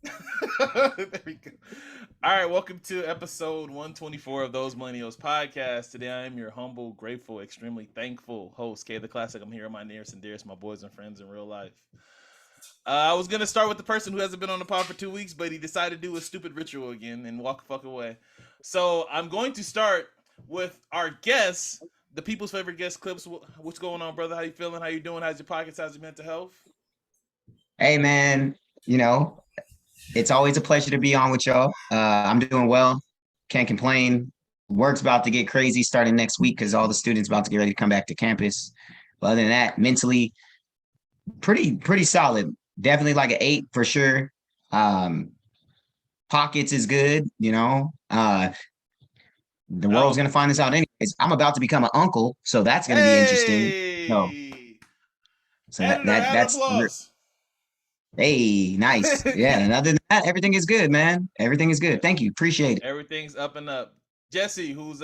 There we go. All right, welcome to episode 124 of Those Millennials podcast. Today I am your humble, grateful, extremely thankful host, K the Classic. I'm here with my nearest and dearest, my boys and friends in real life. I was gonna start with the person who hasn't been on the pod for 2 weeks, but he decided to do a stupid ritual again and walk the fuck away. So I'm going to start with our guests, the people's favorite guest clips. What's going on, brother? How you feeling? How you doing? How's your pockets? How's your mental health? Hey man, it's always a pleasure to be on with y'all. I'm doing well. Can't complain. Work's about to get crazy starting next week because all the students about to get ready to come back to campus. But other than that, mentally, pretty solid. Definitely like an 8 for sure. Um, Pockets is good. The world's Oh, gonna find this out anyways. I'm about to become an uncle, so that's gonna be interesting. So, hey! so that Editor, that add that's applause. hey, nice. Yeah, and other than that, everything is good, man. Everything is good. Thank you. Appreciate it. Everything's up and up. Jesse, who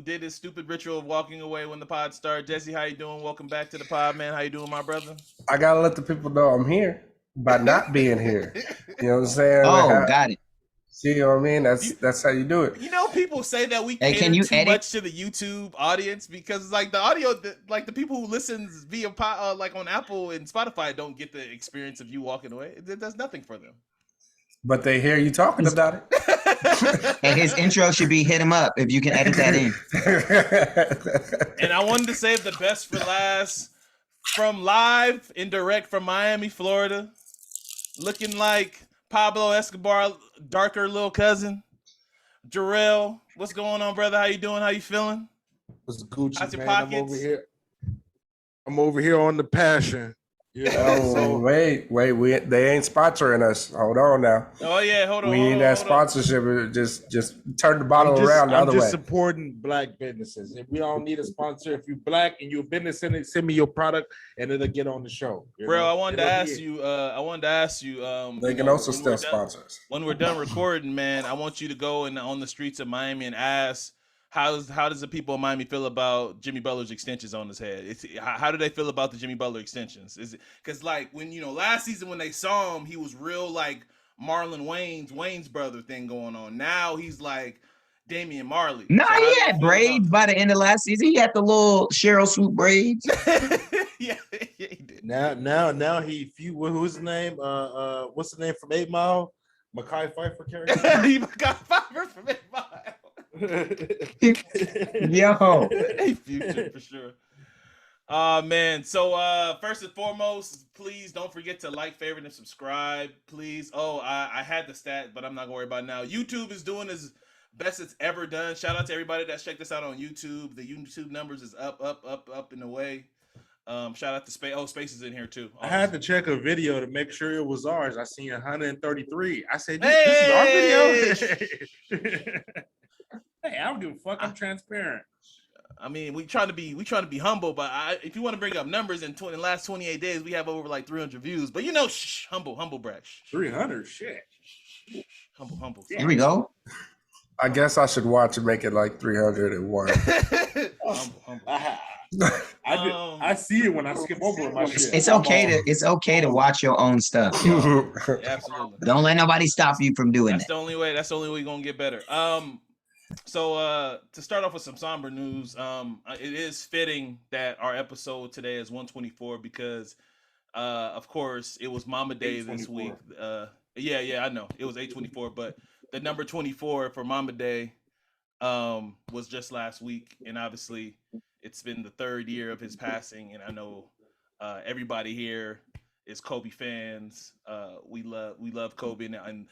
did his stupid ritual of walking away when the pod started. Jesse, how you doing? Welcome back to the pod, man. How you doing, my brother? I gotta let the people know I'm here by not being here. You know what I'm saying? Oh, got it. See what I mean? You, That's how you do it. people say that we Hey, can cater you too edit? much to the YouTube audience because like the audio, like the people who listens via like on Apple and Spotify don't get the experience of you walking away. It does nothing for them. But they hear you talking about And his intro should be "Hit him up" if you can edit that in. it. And I wanted to save the best for last. From live and direct from Miami, Florida, looking like Pablo Escobar, darker little cousin. Jarrell, what's going on, brother? How you doing? How you feeling? What's Gucci, How's your man? pockets? I'm over here on the passion. You know, Oh, so wait, they ain't sponsoring us. Hold on now. Oh yeah, hold on. We hold need on, that hold on. sponsorship. Just turn the bottle around the I'm other just way. supporting black businesses. If we don't need a sponsor, if you're black and you're a business, send me your product and it'll get on the show. Bro, I wanted to ask you. They you can know, also when still we're done, sponsor us. when we're done recording, man, I want you to go and on the streets of Miami and ask how does the people of Miami feel about Jimmy Butler's extensions on his head? How do they feel about the Jimmy Butler extensions? Is it because like when last season when they saw him, he was real like Marlon Wayne's brother thing going on. Now he's like Damian Marley. No, So how he do they had feel about braids by the end of last season. He had the little Cheryl Swoop braids. yeah, he did. Now who's his name? What's the name from 8 Mile? Mekhi Phifer character. He got fired from it. Yo, Hey, Future for sure. Man. So first and foremost, please don't forget to like, favorite, and subscribe. Please. Oh, I had the stat, but I'm not gonna worry about it now. YouTube is doing as best it's ever done. Shout out to everybody that's checked us out on YouTube. The YouTube numbers is up and away. Shout out to Space. Oh, Space is in here too. I had to check a video to make sure it was ours. I seen 133. I said, Hey! this is our video. Hey, I don't give a fuck. I'm transparent. I mean, we trying to be humble, but if you want to bring up numbers in the last 28 days, we have over like 300 views. But humble brag. 300, shit. Humble. here we go. I guess I should watch and make it like 301. humble. I see it when I skip over my shit. It's okay to watch your own stuff. Yo. Absolutely. Don't let nobody stop you from doing That's that. the only way. That's the only way you're gonna get better. So to start off with some somber news, it is fitting that our episode today is 124 because, of course, it was Mama Day this week. Yeah, I know it was 824, but the number 24 for Mama Day, was just last week, and obviously, it's been the third year of his passing, and I know, everybody here is Kobe fans. We love Kobe, and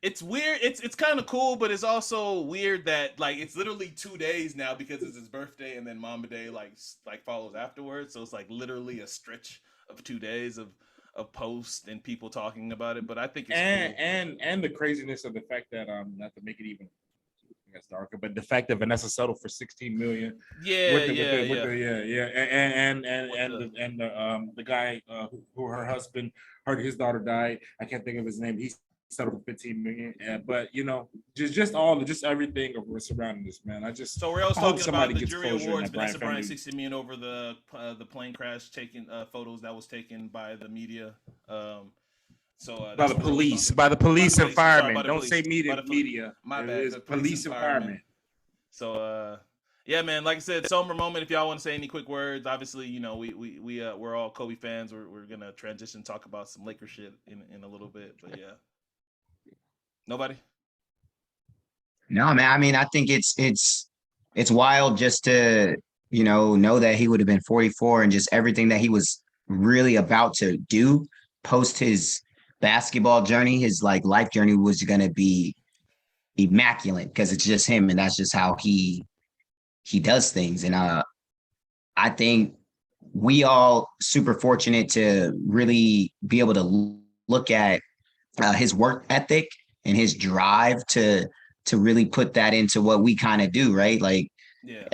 it's weird. It's kind of cool, but it's also weird that like it's literally 2 days now because it's his birthday, and then Mama Day like follows afterwards. So it's like literally a stretch of 2 days of posts and people talking about it. But I think it's cool. And the craziness of the fact that not to make it even I guess darker, but the fact that Vanessa settled for 16 million. Yeah. And the guy who her husband, his daughter died. I can't think of his name. He settled for 15 million. But just everything surrounding this, man. So we're also talking about the jury closure awards. in that Bryant Vanessa Bryant family. 60 million over the plane crash, taking photos that was taken by the media. So by that's the what we're police, talking by the police By the and police. I'm sorry, firemen. by the Don't police. say By media. the Media. My It bad. is The police and firemen. So yeah, man. Like I said, somber moment. If y'all want to say any quick words, obviously, you know, we're all Kobe fans. We're gonna transition, talk about some Lakers shit in a little bit. But yeah, nobody. No, man. I mean, I think it's wild just to, know that he would have been 44 and just everything that he was really about to do post his basketball journey, his like life journey was gonna be immaculate because it's just him and that's just how he does things. And I think we all super fortunate to really be able to look at his work ethic and his drive to really put that into what we kind of do, right? Like Yeah.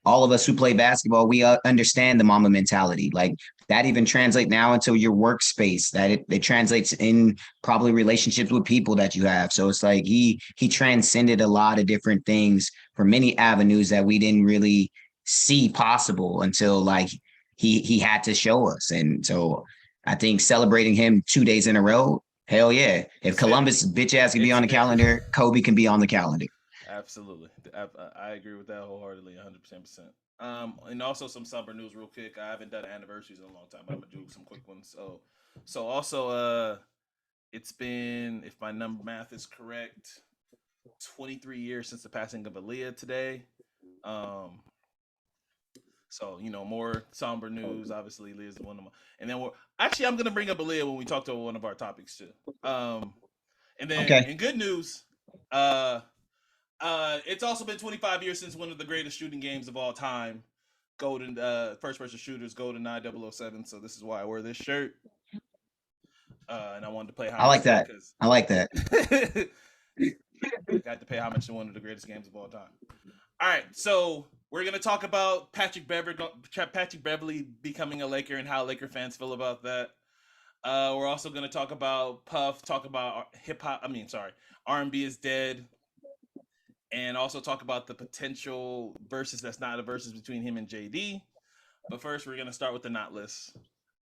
all of us who play basketball, we understand the mama mentality. Like that even translates now into your workspace, that it translates in probably relationships with people that you have. So it's like he transcended a lot of different things for many avenues that we didn't really see possible until like he had to show us. And so I think celebrating him 2 days in a row, hell yeah. If Columbus bitch ass can be on the calendar, Kobe can be on the calendar. Absolutely. I agree with that wholeheartedly, 100%. And also some somber news real quick. I haven't done anniversaries in a long time, but I'm gonna do some quick ones. So also it's been, if my math is correct, 23 years since the passing of Aaliyah today. So more somber news. Obviously, Aaliyah's one of my, and then I'm gonna bring up Aaliyah when we talk to one of our topics too. And then Okay. in good news, it's also been 25 years since one of the greatest shooting games of all time, Golden first person shooters, GoldenEye 007. So this is why I wear this shirt. And I wanted to play homage. I like that. I like that. Got to pay homage to one of the greatest games of all time. All right, so we're gonna talk about Patrick Beverley becoming a Laker and how Laker fans feel about that. We're also gonna talk about Puff, talk about R&B is dead, and also talk about the potential versus that's not a versus between him and JD. But first, we're gonna start with the not list.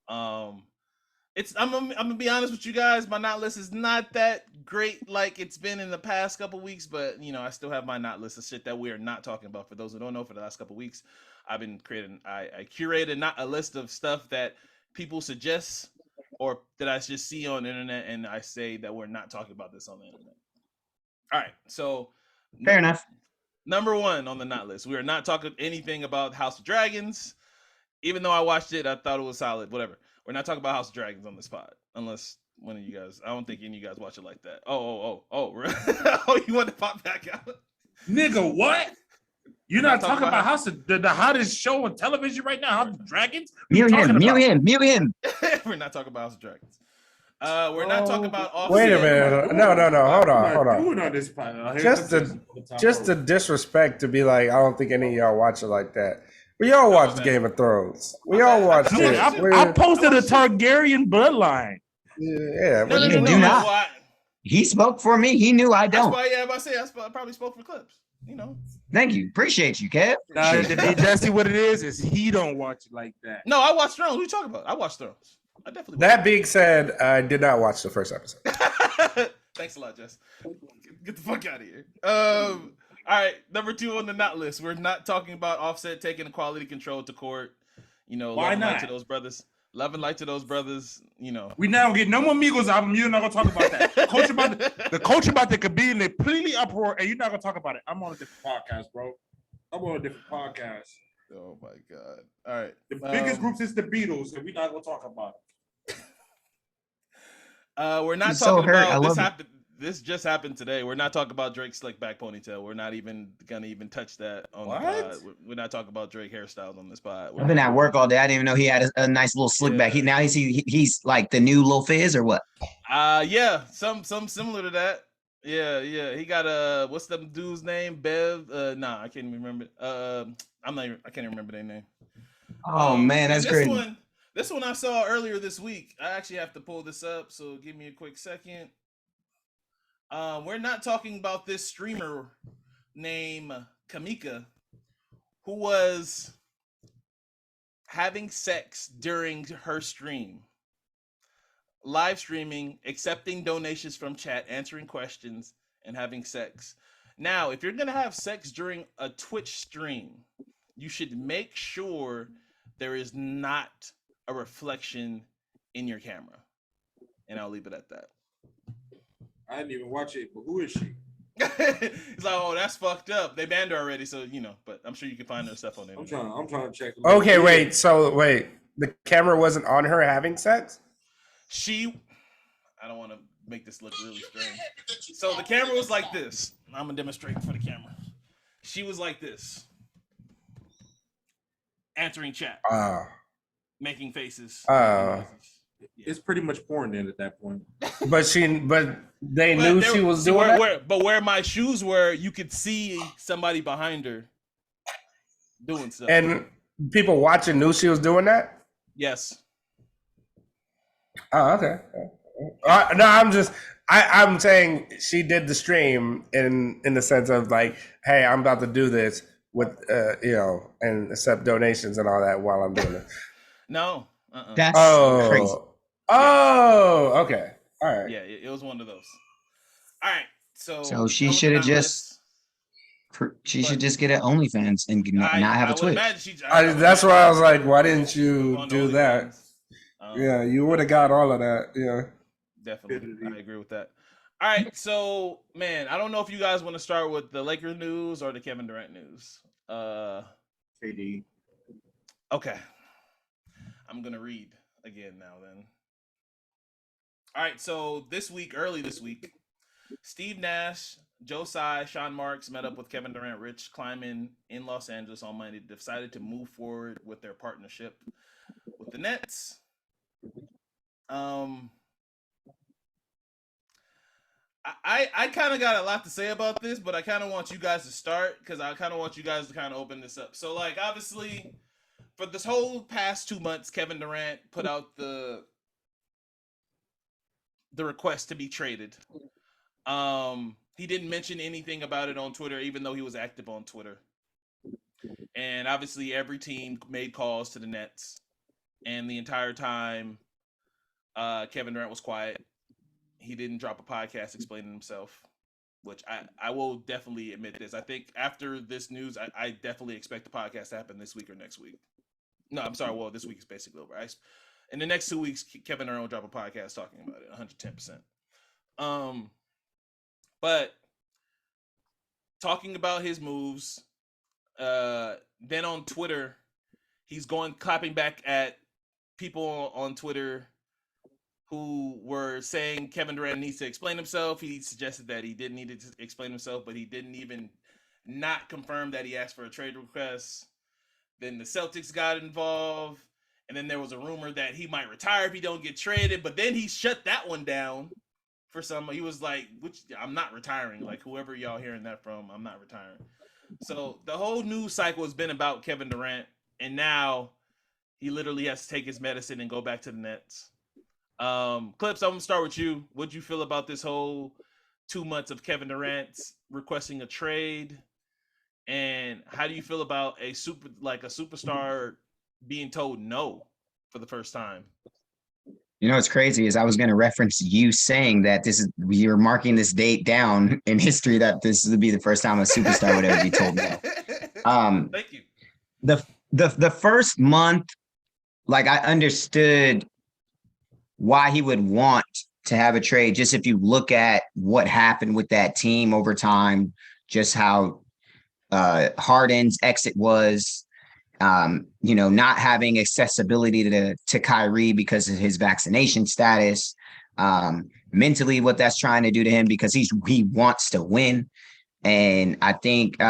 I'm gonna be honest with you guys. My not list is not that great like it's been in the past couple weeks, but I still have my not list of shit that we are not talking about. For those who don't know, for the last couple weeks, I've been I curated not a list of stuff that people suggest or that I just see on the internet, and I say that we're not talking about this on the internet. All right, so fair enough. Number one on the not list, we are not talking anything about House of Dragons. Even though I watched it, I thought it was solid. Whatever. We're not talking about House of Dragons on this pod, unless one of you guys. I don't think any of you guys watch it like that. Oh! Oh, you want to pop back out, nigga? What? You're not talking about House of the hottest show on television right now? House of Dragons? Mute him. We're not talking about House of Dragons. We're not talking about Offset. Wait a minute. No. Hold on. Doing on this pod. Just the disrespect to be like, I don't think any of y'all watch it like that. We all watch Game of Thrones. We all watch it. I posted a Targaryen bloodline. Yeah. No, do not. He spoke for me. He knew I don't. That's why, I probably spoke for clips. Thank you. Appreciate you, Kev. That's what it is he don't watch it like that. No, I watched Thrones. What are you talking about? I watched Thrones. I definitely watched That being said, I did not watch the first episode. Thanks a lot, Jess. Get the fuck out of here. All right, number two on the not list. We're not talking about Offset taking quality control to court. Why not? Light to those brothers. Love and light to those brothers. We now get no more Migos album. You're not gonna talk about that. The coach about the could be in a completely uproar, and you're not gonna talk about it. I'm on a different podcast, bro. I'm on a different podcast. Oh my god! All right, the biggest group is the Beatles, and we're not gonna talk about it. We're not talking about this. This just happened today. We're not talking about Drake's slick back ponytail. We're not even gonna touch that on the pod. We're not talking about Drake hairstyles on this pod. I've been at work all day. I didn't even know he had a nice little slick back. He's like the new Lil Fizz or what? Yeah, some similar to that. Yeah. He got what's the dude's name? Bev? I can't even remember. I can't even remember their name. Oh man, that's great. This one I saw earlier this week. I actually have to pull this up, so give me a quick second. We're not talking about this streamer named Kamika who was having sex during her stream. live streaming, accepting donations from chat, answering questions, and having sex. Now, if you're gonna have sex during a Twitch stream, you should make sure there is not a reflection in your camera. And I'll leave it at that. I didn't even watch it, but who is she? It's like, oh, that's fucked up. They banned her already, so you know. But I'm sure you can find her stuff on there. I'm trying to check. Okay, wait. So wait, the camera wasn't on her having sex? I don't want to make this look really strange. So the camera was like this. I'm gonna demonstrate for the camera. She was like this, answering chat, making faces. It's pretty much porn then at that point. But they knew she was doing that? But where my shoes were, you could see somebody behind her doing stuff. And people watching knew she was doing that? Yes. Oh, okay. No, I'm saying she did the stream in the sense of like, hey, I'm about to do this with and accept donations and all that while I'm doing it. No. That's crazy. Oh, okay. All right. Yeah, it was one of those. All right. So she should have just should just get an OnlyFans and not have a Twitch. That's why I was like, why didn't you do that? Yeah, you would have got all of that. Yeah. Definitely. I agree with that. All right. So, man, I don't know if you guys want to start with the Lakers news or the Kevin Durant news. KD. Okay. I'm going to read again now then. All right. So early this week, Steve Nash, Joe Tsai, Sean Marks met up with Kevin Durant, Rich Kleiman in Los Angeles on Monday, decided to move forward with their partnership with the Nets. I kind of got a lot to say about this, but I kind of want you guys to start because I kind of want you guys to kind of open this up. So, like, obviously, for this whole past 2 months, Kevin Durant put out the request to be traded. He didn't mention anything about it on Twitter, even though he was active on Twitter. And obviously, every team made calls to the Nets, and the entire time, Kevin Durant was quiet. He didn't drop a podcast explaining himself, which I will definitely admit this. I think after this news, I definitely expect the podcast to happen this week or next week. No, I'm sorry. Well, this week is basically over. In the next 2 weeks, Kevin Durant will drop a podcast talking about it 110%. But talking about his moves, then on Twitter, he's clapping back at people on Twitter who were saying Kevin Durant needs to explain himself. He suggested that he didn't need to explain himself, but he didn't even not confirm that he asked for a trade request. Then the Celtics got involved, and then there was a rumor that he might retire if he don't get traded, but then he shut that one down for some. He was like, I'm not retiring. Like, whoever y'all hearing that from, I'm not retiring. So the whole news cycle has been about Kevin Durant, and now he literally has to take his medicine and go back to the Nets. Clips, I'm gonna start with you. What'd you feel about this whole 2 months of Kevin Durant requesting a trade? And how do you feel about a superstar being told no for the first time? You know what's crazy is I was going to reference you saying that you're marking this date down in history that this would be the first time a superstar would ever be told no. Thank you. The first month, like, I understood why he would want to have a trade. Just if you look at what happened with that team over time, just how Harden's exit was, not having accessibility to Kyrie because of his vaccination status, mentally what that's trying to do to him because he wants to win. And I think,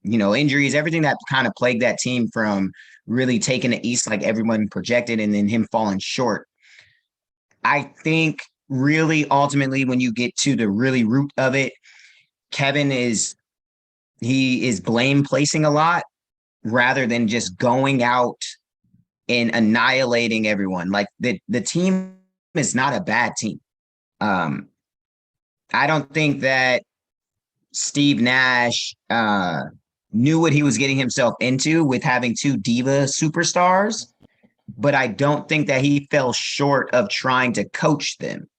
injuries, everything that kind of plagued that team from really taking the East like everyone projected and then him falling short. I think really ultimately when you get to the really root of it, Kevin is blame placing a lot rather than just going out and annihilating everyone. Like the team is not a bad team. I don't think that Steve Nash knew what he was getting himself into with having two diva superstars. but I don't think that he fell short of trying to coach them.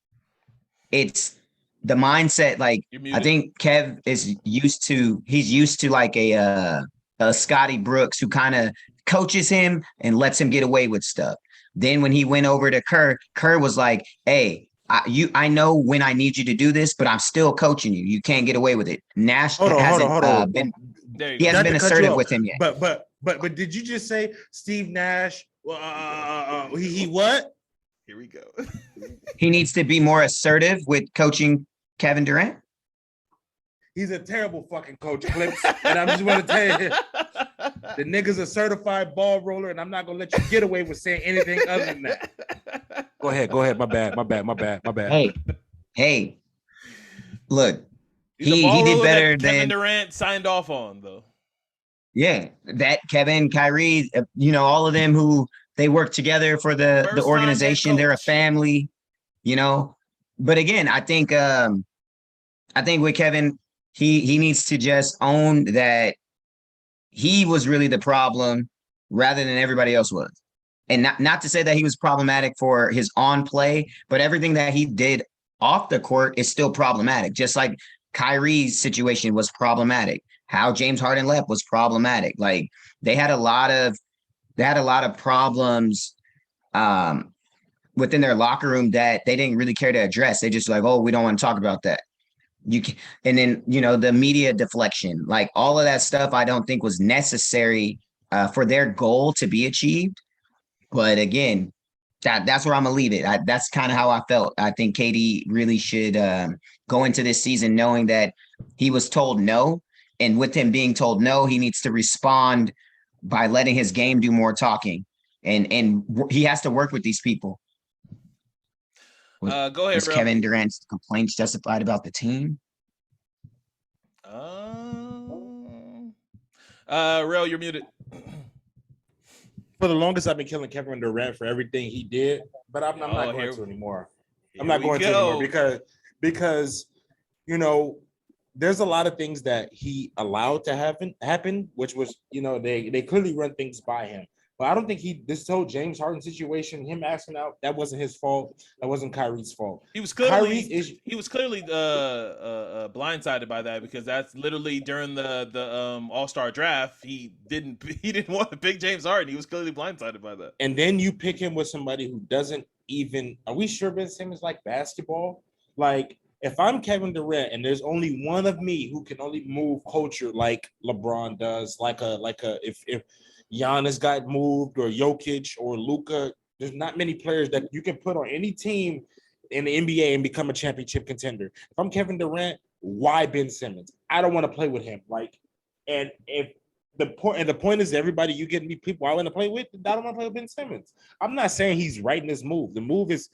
It's the mindset. Like, I think Kev is used to like a Scotty Brooks who kind of coaches him and lets him get away with stuff. Then when he went over to Kerr was like, hey, I know when I need you to do this, but I'm still coaching you. You can't get away with it. Nash hasn't been assertive with him yet. But did you just say Steve Nash? He what? Here we go. He needs to be more assertive with coaching Kevin Durant. He's a terrible fucking coach, Clips. And I'm just want to tell you, the nigga's a certified ball roller, and I'm not gonna let you get away with saying anything other than that. Go ahead. My bad. Hey. Look, he did better than Kevin Durant signed off on, though. Yeah, that Kevin, Kyrie, all of them who they work together for the organization. They're a family, But again, I think with Kevin, he needs to just own that he was really the problem rather than everybody else was. And not to say that he was problematic for his on play, but everything that he did off the court is still problematic. Just like Kyrie's situation was problematic. How James Harden left was problematic. Like they had a lot of problems within their locker room that they didn't really care to address. They just like, oh, we don't want to talk about that. And then the media deflection, like all of that stuff, I don't think was necessary for their goal to be achieved. But again, that's where I'm gonna leave it. That's kind of how I felt. I think KD really should go into this season knowing that he was told no, and with him being told no, he needs to respond by letting his game do more talking, and he has to work with these people. Go ahead, was Real. Kevin Durant's complaints justified about the team? Real, you're muted. For the longest, I've been killing Kevin Durant for everything he did, but I'm not going to anymore. I'm not going to anymore because there's a lot of things that he allowed to happen, which was they clearly run things by him. But I don't think this whole James Harden situation, him asking out, that wasn't his fault. That wasn't Kyrie's fault. He was clearly blindsided by that because that's literally during the All-Star draft. He didn't want to pick James Harden. He was clearly blindsided by that. And then you pick him with somebody who doesn't even. Are we sure Ben Simmons like basketball? Like if I'm Kevin Durant and there's only one of me who can only move culture like LeBron does, if Giannis got moved or Jokic or Luka, there's not many players that you can put on any team in the NBA and become a championship contender. If I'm Kevin Durant, why Ben Simmons? I don't want to play with him. And if the point is everybody you get me people I want to play with, I don't want to play with Ben Simmons. I'm not saying he's right in this move. The move is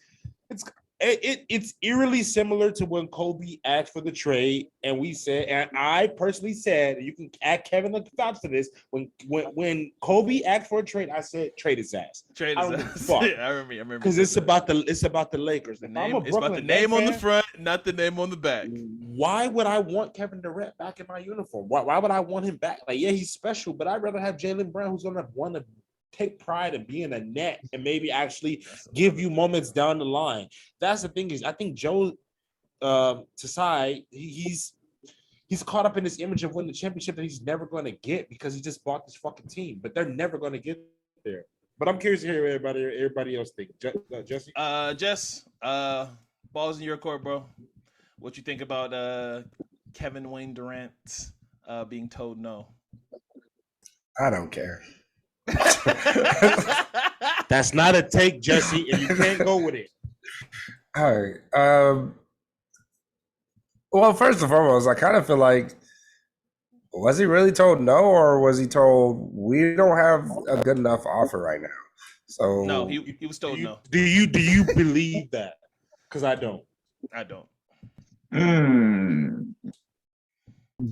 it's eerily similar to when Kobe asked for the trade, and we said, and I personally said, you can add Kevin the vouch for this. When Kobe asked for a trade, I said trade his ass. Trade his ass. Yeah, I remember. Because it's about the Lakers. It's about the name on the front, not the name on the back. Why would I want Kevin Durant back in my uniform? Why would I want him back? Like, yeah, he's special, but I'd rather have Jaylen Brown, who's gonna want to take pride in being a net and maybe actually give you moments down the line. That's the thing is, I think Joe Tsai, he's caught up in this image of winning the championship that he's never going to get because he just bought this fucking team, but they're never going to get there. But I'm curious to hear what everybody else think. Jesse? Jess, balls in your court, bro. What you think about Kevin Wayne Durant being told no? I don't care. That's not a take, Jesse, and you can't go with it. All right. Well, first and foremost, I kind of feel like, was he really told no, or was he told we don't have a good enough offer right now? So no, he was told no. Do you believe that? Because I don't.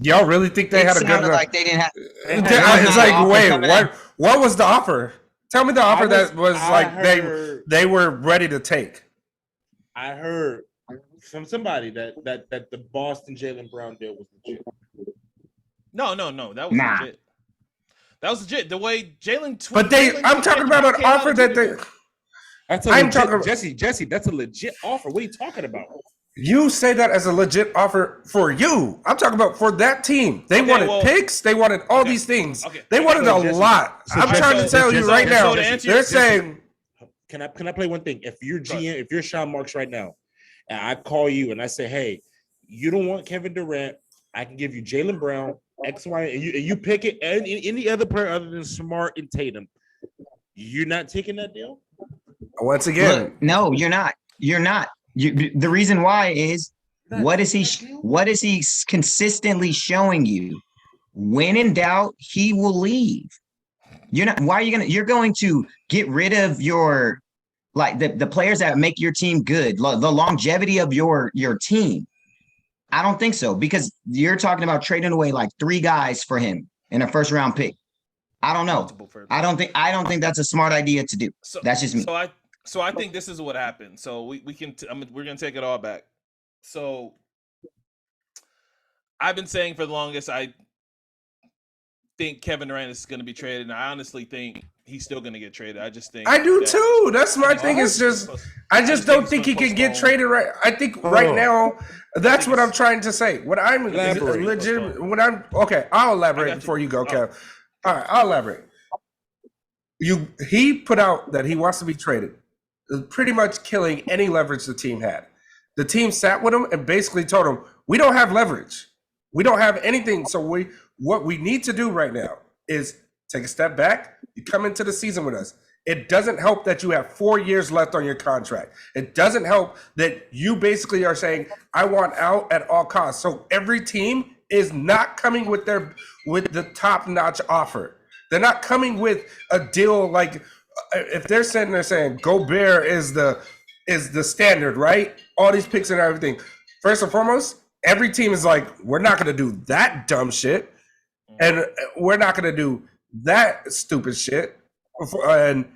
Y'all really think they had a good enough? Like they didn't have. It's like, wait, what was the offer? Tell me the offer that was they were ready to take. I heard from somebody that the Boston Jaylen Brown deal was legit. No, that was legit. That was legit. The way Jalen. But I'm talking about an offer that they. Jesse, that's a legit offer. What are you talking about? You say that as a legit offer for you. I'm talking about for that team. They wanted picks. They wanted all these things. They wanted a lot. I'm trying to tell you right now. They're saying. Can I play one thing? If you're GM, if you're Sean Marks right now, and I call you and I say, hey, you don't want Kevin Durant, I can give you Jaylen Brown, X, Y, and you pick it, and any other player other than Smart and Tatum. You're not taking that deal? Once again, look, no, you're not. You're not. The reason why is what is he consistently showing you? When in doubt, he will leave. You're not. Why are you you're going to get rid of your the players that make your team good, the longevity of your team? I don't think so, because you're talking about trading away like 3 guys for him in a first round pick. I don't know. I don't think that's a smart idea to do. So, that's just me. So I think this is what happened. So we're gonna take it all back. So I've been saying for the longest, I think Kevin Durant is going to be traded, and I honestly think he's still going to get traded. I just think I do too. That's my thing. Is just I just don't think he can get traded right. I think right now that's what I'm trying to say. What I'm legit. When I'm okay, I'll elaborate before you go, Kev. All right, I'll elaborate. He put out that he wants to be traded, pretty much killing any leverage the team had. The team sat with him and basically told him, "We don't have leverage. We don't have anything. So what we need to do right now is take a step back. You come into the season with us. It doesn't help that you have 4 years left on your contract. It doesn't help that you basically are saying, I want out at all costs." So every team is not coming with the top-notch offer. They're not coming with a deal like if they're sitting there saying Gobert is the standard, right? All these picks and everything. First and foremost, every team is like, we're not going to do that dumb shit. And we're not going to do that stupid shit. And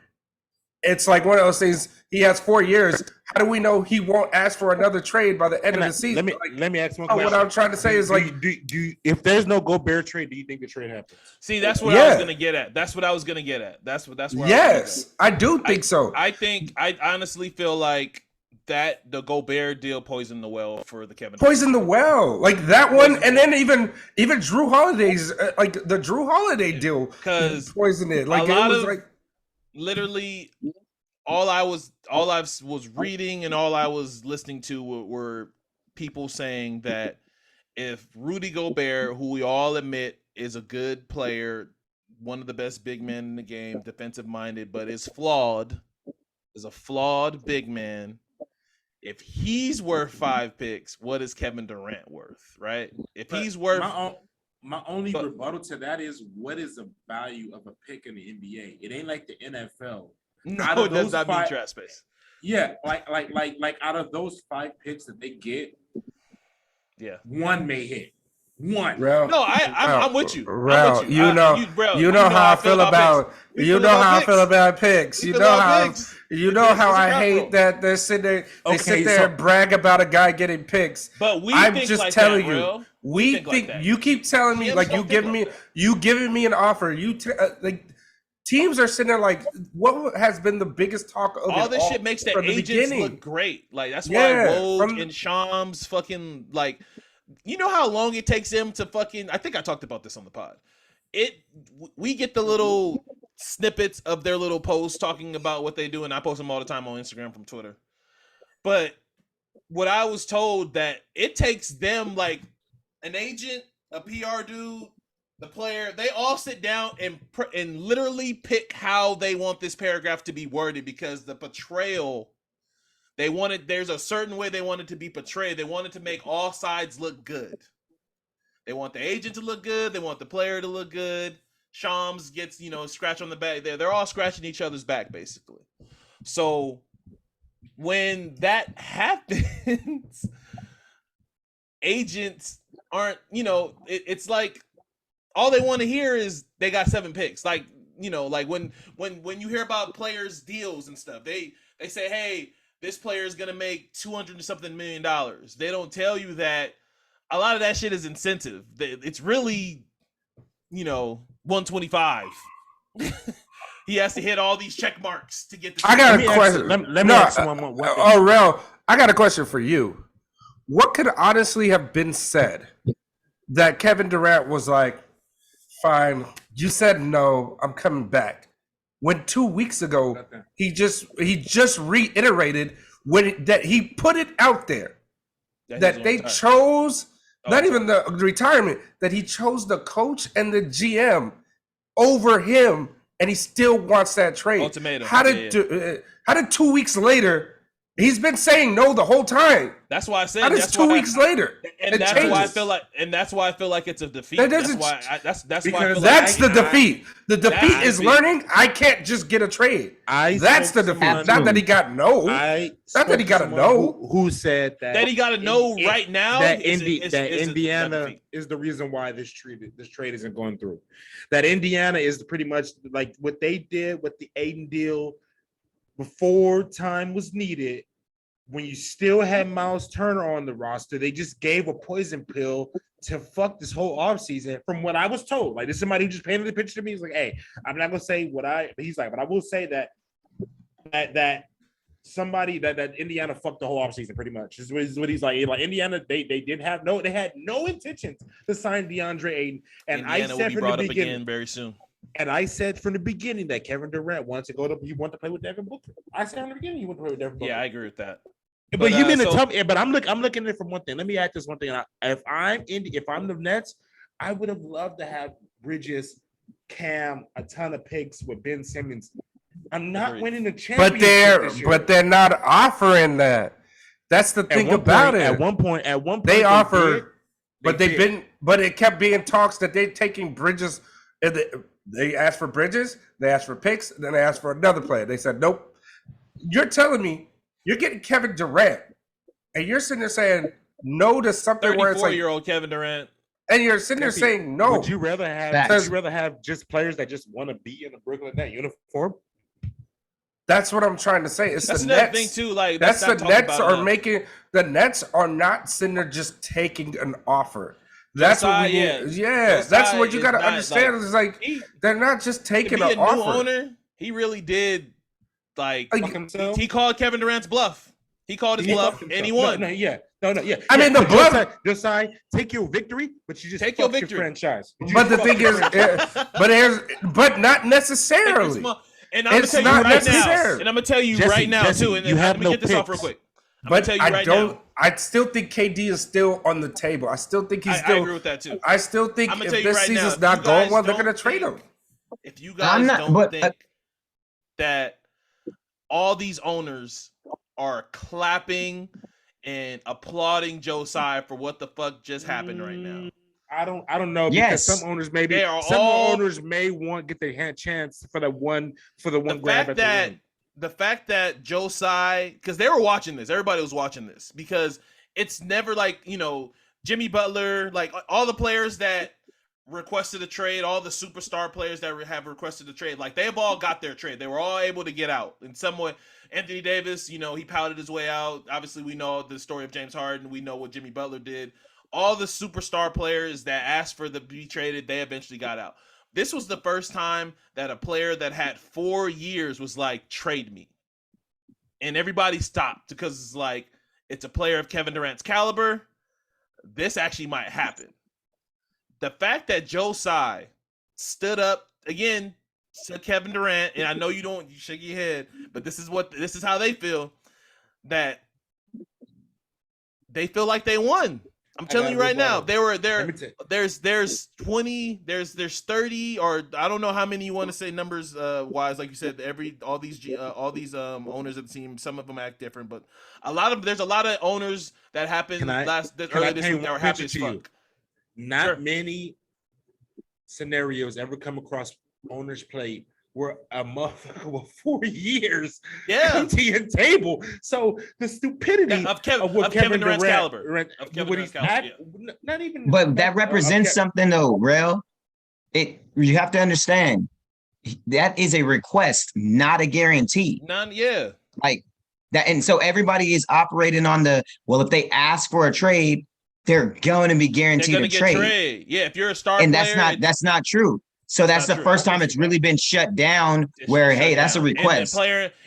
it's like one of those things. He has 4 years. How do we know he won't ask for another trade by the end of the season? Let me ask one question. What I'm trying to say is if there's no Gobert trade, do you think the trade happens? See, that's what I was gonna get at. That's what I was gonna get at. That's where. Yes, I do think so. I honestly feel like that the Gobert deal poisoned the well for the Kevin. Poisoned the well, like that one, and then even Drew Holiday's like the Drew Holiday deal because poisoned it. Like it was like literally all I was reading and all I was listening to were people saying that if Rudy Gobert, who we all admit is a good player, one of the best big men in the game, defensive minded, but is a flawed big man. If he's worth 5 picks, what is Kevin Durant worth, right? If he's worth my only rebuttal to that is, what is the value of a pick in the NBA? It ain't like the NFL. No, it does not mean draft space. Yeah, like out of those 5 picks that they get, one may hit. One. Real, no, I'm with you. Real, you know how I feel about I feel about picks. You know how I hate that they sit there and brag about a guy getting picks. But I'm just like telling you. We think you keep telling me like you giving me an offer. Like teams are sitting there like, what has been the biggest talk of all this shit makes the agents look great. Like that's why Woj and Shams fucking like. You know how long it takes them to fucking. I think I talked about this on the pod. We get the little snippets of their little posts talking about what they do, and I post them all the time on Instagram from Twitter. But what I was told that it takes them like an agent, a PR dude, the player. They all sit down and literally pick how they want this paragraph to be worded because the portrayal. There's a certain way they want it to be portrayed. They want it to make all sides look good. They want the agent to look good. They want the player to look good. Shams gets, scratch on the back. They're all scratching each other's back, basically. So when that happens, agents aren't, it's like all they want to hear is they got 7 picks. Like, like when you hear about players' deals and stuff, they say, hey, this player is going to make $200-something million. They don't tell you that a lot of that shit is incentive. It's really 125. He has to hit all these check marks to get the. I got a question. Let me ask one more. Rel, I got a question for you. What could honestly have been said that Kevin Durant was like, fine, you said no, I'm coming back. When 2 weeks ago, he just reiterated that he put it out there that they chose, not even the retirement, that he chose the coach and the GM over him, and he still wants that trade. Ultimatum. How did 2 weeks later? He's been saying no the whole time. That's why I said. How does 2 weeks later? And that's why I feel like. And that's why I feel like it's a defeat. That's why I feel that's the defeat. The defeat is learning. I can't just get a trade. That's the defeat. Not that he got no. Not that he got a no. Who said that? He got a no right now. That Indiana is the reason why this trade isn't going through. That Indiana is pretty much like what they did with the Aiden deal before time was needed. When you still had Miles Turner on the roster, they just gave a poison pill to fuck this whole offseason, from what I was told. Like, this somebody who just painted the picture to me. He's like, hey, I'm not gonna say what he's like, but I will say that somebody that Indiana fucked the whole offseason pretty much. Is what he's like. Like, Indiana, they had no intentions to sign DeAndre Ayton. And Indiana I said will be from brought the up beginning, again very soon. And I said from the beginning that Kevin Durant wants to play with Devin Booker. I said from the beginning he wanted to play with Devin Booker. Yeah, I agree with that. But you mean to tell me? But I'm looking at it from one thing. Let me add this one thing. If I'm the Nets, I would have loved to have Bridges, Cam, a ton of picks with Ben Simmons. I'm not winning the championship. But they're not offering that. That's the thing about it. At one point, they offered, but it kept being talks that they're taking Bridges. They asked for Bridges, they asked for picks, then they asked for another player. They said nope. You're telling me you're getting Kevin Durant, and you're sitting there saying no to something where it's like 34-year-old Kevin Durant, and you're sitting there saying no. Would you rather have just players that just want to be in the Brooklyn Nets uniform? That's what I'm trying to say. That's another thing too. Like, that's the Nets are making. The Nets are not sitting there just taking an offer. That's what we need. Yeah, that's what you got to understand. It's like they're not just taking an offer. New owner, he really did. Like himself. He called Kevin Durant's bluff. He called his bluff, and he won. No. I mean, the bluff. Decide, take your victory, but you just take your victory. Franchise. But the thing is, but not necessarily. And I'm gonna tell you right now. And I'm gonna tell you right now too. And let me get this off real quick. But I still think KD is still on the table. I still think he's still. I agree with that too. I still think if this season's not going well, they're gonna trade him. If you guys don't think that all these owners are clapping and applauding Joe Tsai for what the fuck just happened right now. I don't know, because some owners may get their chance for the one grab at the end. The fact that Joe Tsai, because they were watching this, everybody was watching this, because it's never like, Jimmy Butler, like all the players that requested a trade, all the superstar players that have requested a trade, like they've all got their trade. They were all able to get out in some way. Anthony Davis, he pouted his way out. Obviously, we know the story of James Harden. We know what Jimmy Butler did. All the superstar players that asked for the be traded, they eventually got out. This was the first time that a player that had 4 years was like, trade me. And everybody stopped because it's like, it's a player of Kevin Durant's caliber. This actually might happen. The fact that Joe Tsai stood up again to Kevin Durant, and I know you shake your head, but this is how they feel, that they feel like they won. I'm telling you right now, there's 20, there's 30, or I don't know how many you want to say numbers wise. Like you said, all these owners of the team, some of them act different, but there's a lot of owners that happened earlier this week that were happy as fuck. Not many scenarios ever come across owners play where a motherfucker with 4 years come to your table. So the stupidity of Kevin Durant's caliber. Not even. But that represents something, though, Rel. You have to understand that is a request, not a guarantee. Like that, and so everybody is operating on if they ask for a trade, they're going to be They're guaranteed gonna a get trade. trade. Yeah, if you're a star And player, that's not true. So that's the true. first time it's really been shut down where, hey, that's a request.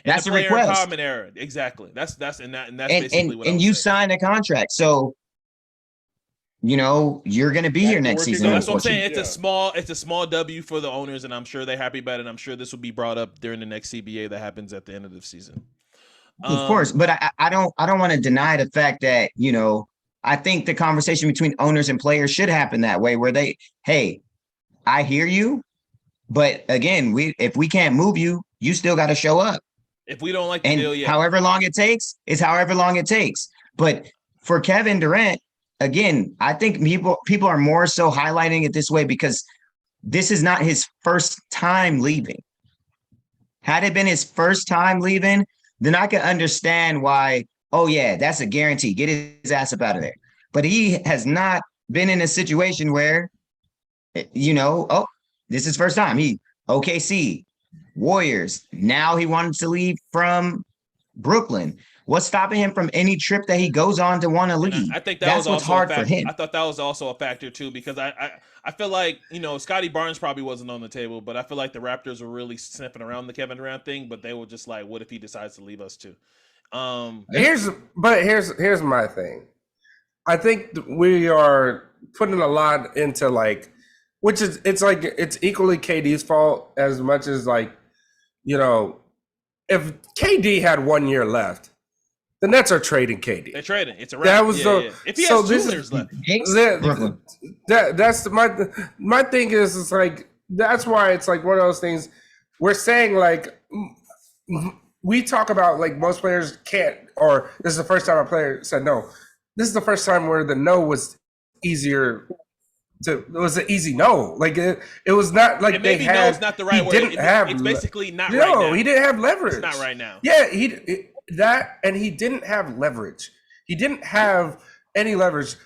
That's a request. Empowerment era. Exactly. That's basically And what I was you saying. signed a contract. So, you know, you're going to be here next season. So that's what I'm saying. It's a small W for the owners, and I'm sure they're happy about it. And I'm sure this will be brought up during the next CBA that happens at the end of the season. Of course, but I don't want to deny the fact that, you know, I think the conversation between owners and players should happen that way, where they, hey, I hear you, but again, if we can't move you, you still got to show up. If we don't like the deal, yeah. However long it takes is however long it takes. But for Kevin Durant, again, I think people are more so highlighting it this way because this is not his first time leaving. Had it been his first time leaving, then I could understand why, oh yeah, that's a guarantee. Get his ass up out of there. But he has not been in a situation where, you know, oh, this is first time. OKC, Warriors. Now he wanted to leave from Brooklyn. What's stopping him from any trip that he goes on to want to leave? I think that's what's hard for him. I thought that was also a factor too, because I feel like, you know, Scotty Barnes probably wasn't on the table, but I feel like the Raptors were really sniffing around the Kevin Durant thing, but they were just like, what if he decides to leave us too? Here's my thing. I think we are putting a lot into like, which is it's equally KD's fault as much as like, you know, if KD had 1 year left, the Nets are trading KD. They're trading. It's a wrap. That was If he has 2 years left. That's my thing is it's like, that's why it's like one of those things we're saying, like, we talk about like most players can't, or this is the first time a player said no. This is the first time where the no was easier. It was an easy no. Like it was not like and maybe they had. No is not the right word. It's basically not right now. No, he didn't have leverage. It's not right now. Yeah, he didn't have leverage. He didn't have any leverage.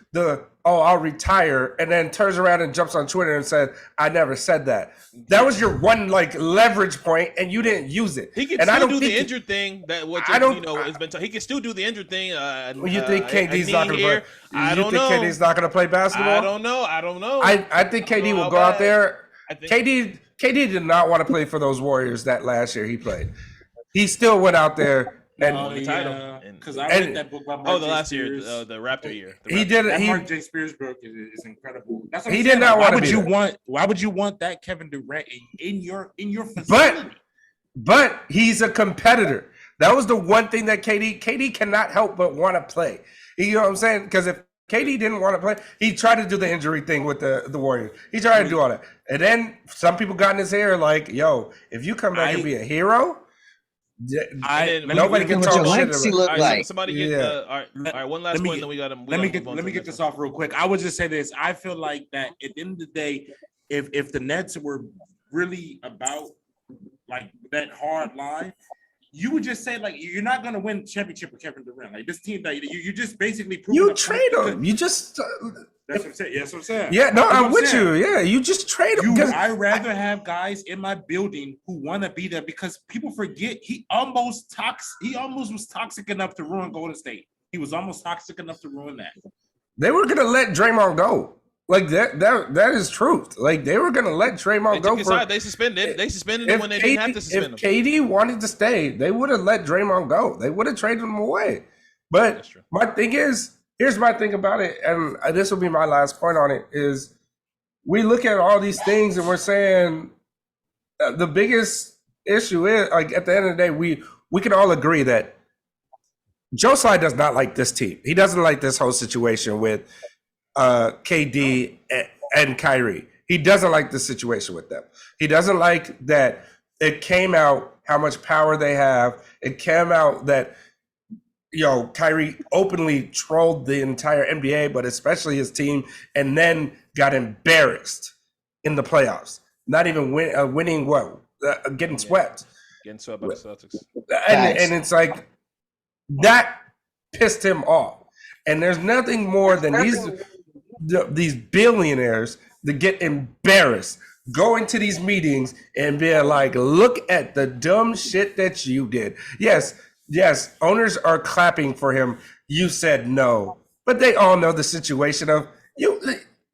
I'll retire, and then turns around and jumps on Twitter and said, "I never said that." That was your one like leverage point, and you didn't use it. He can and still do the injured thing. That what I don't. You know has been. He can still do the injured thing. You think KD's not going to play? I don't know. KD's not going to play basketball? I don't know. I think KD will go out there. KD did not want to play for those Warriors that last year he played. He still went out there. And the title, because I read that book by Mark the last Spears. year, the Raptor year. He did it. Mark J. Spears book is incredible. That's what he did not want to be Why would you want that Kevin Durant in your facility? But he's a competitor. That was the one thing that KD cannot help but want to play. You know what I'm saying? Because if KD didn't want to play, he tried to do the injury thing with the Warriors. He tried to do all that, and then some people got in his hair like, "Yo, if you come back and be a hero." Nobody can talk shit. Somebody get all right. One last point, then we got him. Let me get this off real quick. I would just say this. I feel like that at the end of the day, if the Nets were really about like that hard line, you would just say like you're not going to win championship with Kevin Durant. Like this team that you just basically you trade him. You just. That's what I'm saying. That's what I'm saying. Yeah, no, I'm with you. Yeah, you just trade him. I'd rather have guys in my building who want to be there because people forget he almost was toxic enough to ruin Golden State. He was almost toxic enough to ruin that. They were gonna let Draymond go. Like that is truth. Like they were gonna let Draymond go. They suspended him when they didn't have to suspend him. If KD wanted to stay, they would have let Draymond go. They would have traded him away. But my thing is. Here's my thing about it, and this will be my last point on it, is we look at all these things and we're saying the biggest issue is, like, at the end of the day, we can all agree that Joe Tsai does not like this team. He doesn't like this whole situation with KD and Kyrie. He doesn't like the situation with them. He doesn't like that it came out how much power they have. It came out that Kyrie openly trolled the entire NBA, but especially his team, and then got embarrassed in the playoffs. Not even winning getting swept. Getting swept by the Celtics. And it's like, that pissed him off. And there's nothing more than these billionaires that get embarrassed, go into these meetings and be like, look at the dumb shit that you did. Yes, owners are clapping for him. You said no. But they all know the situation of you.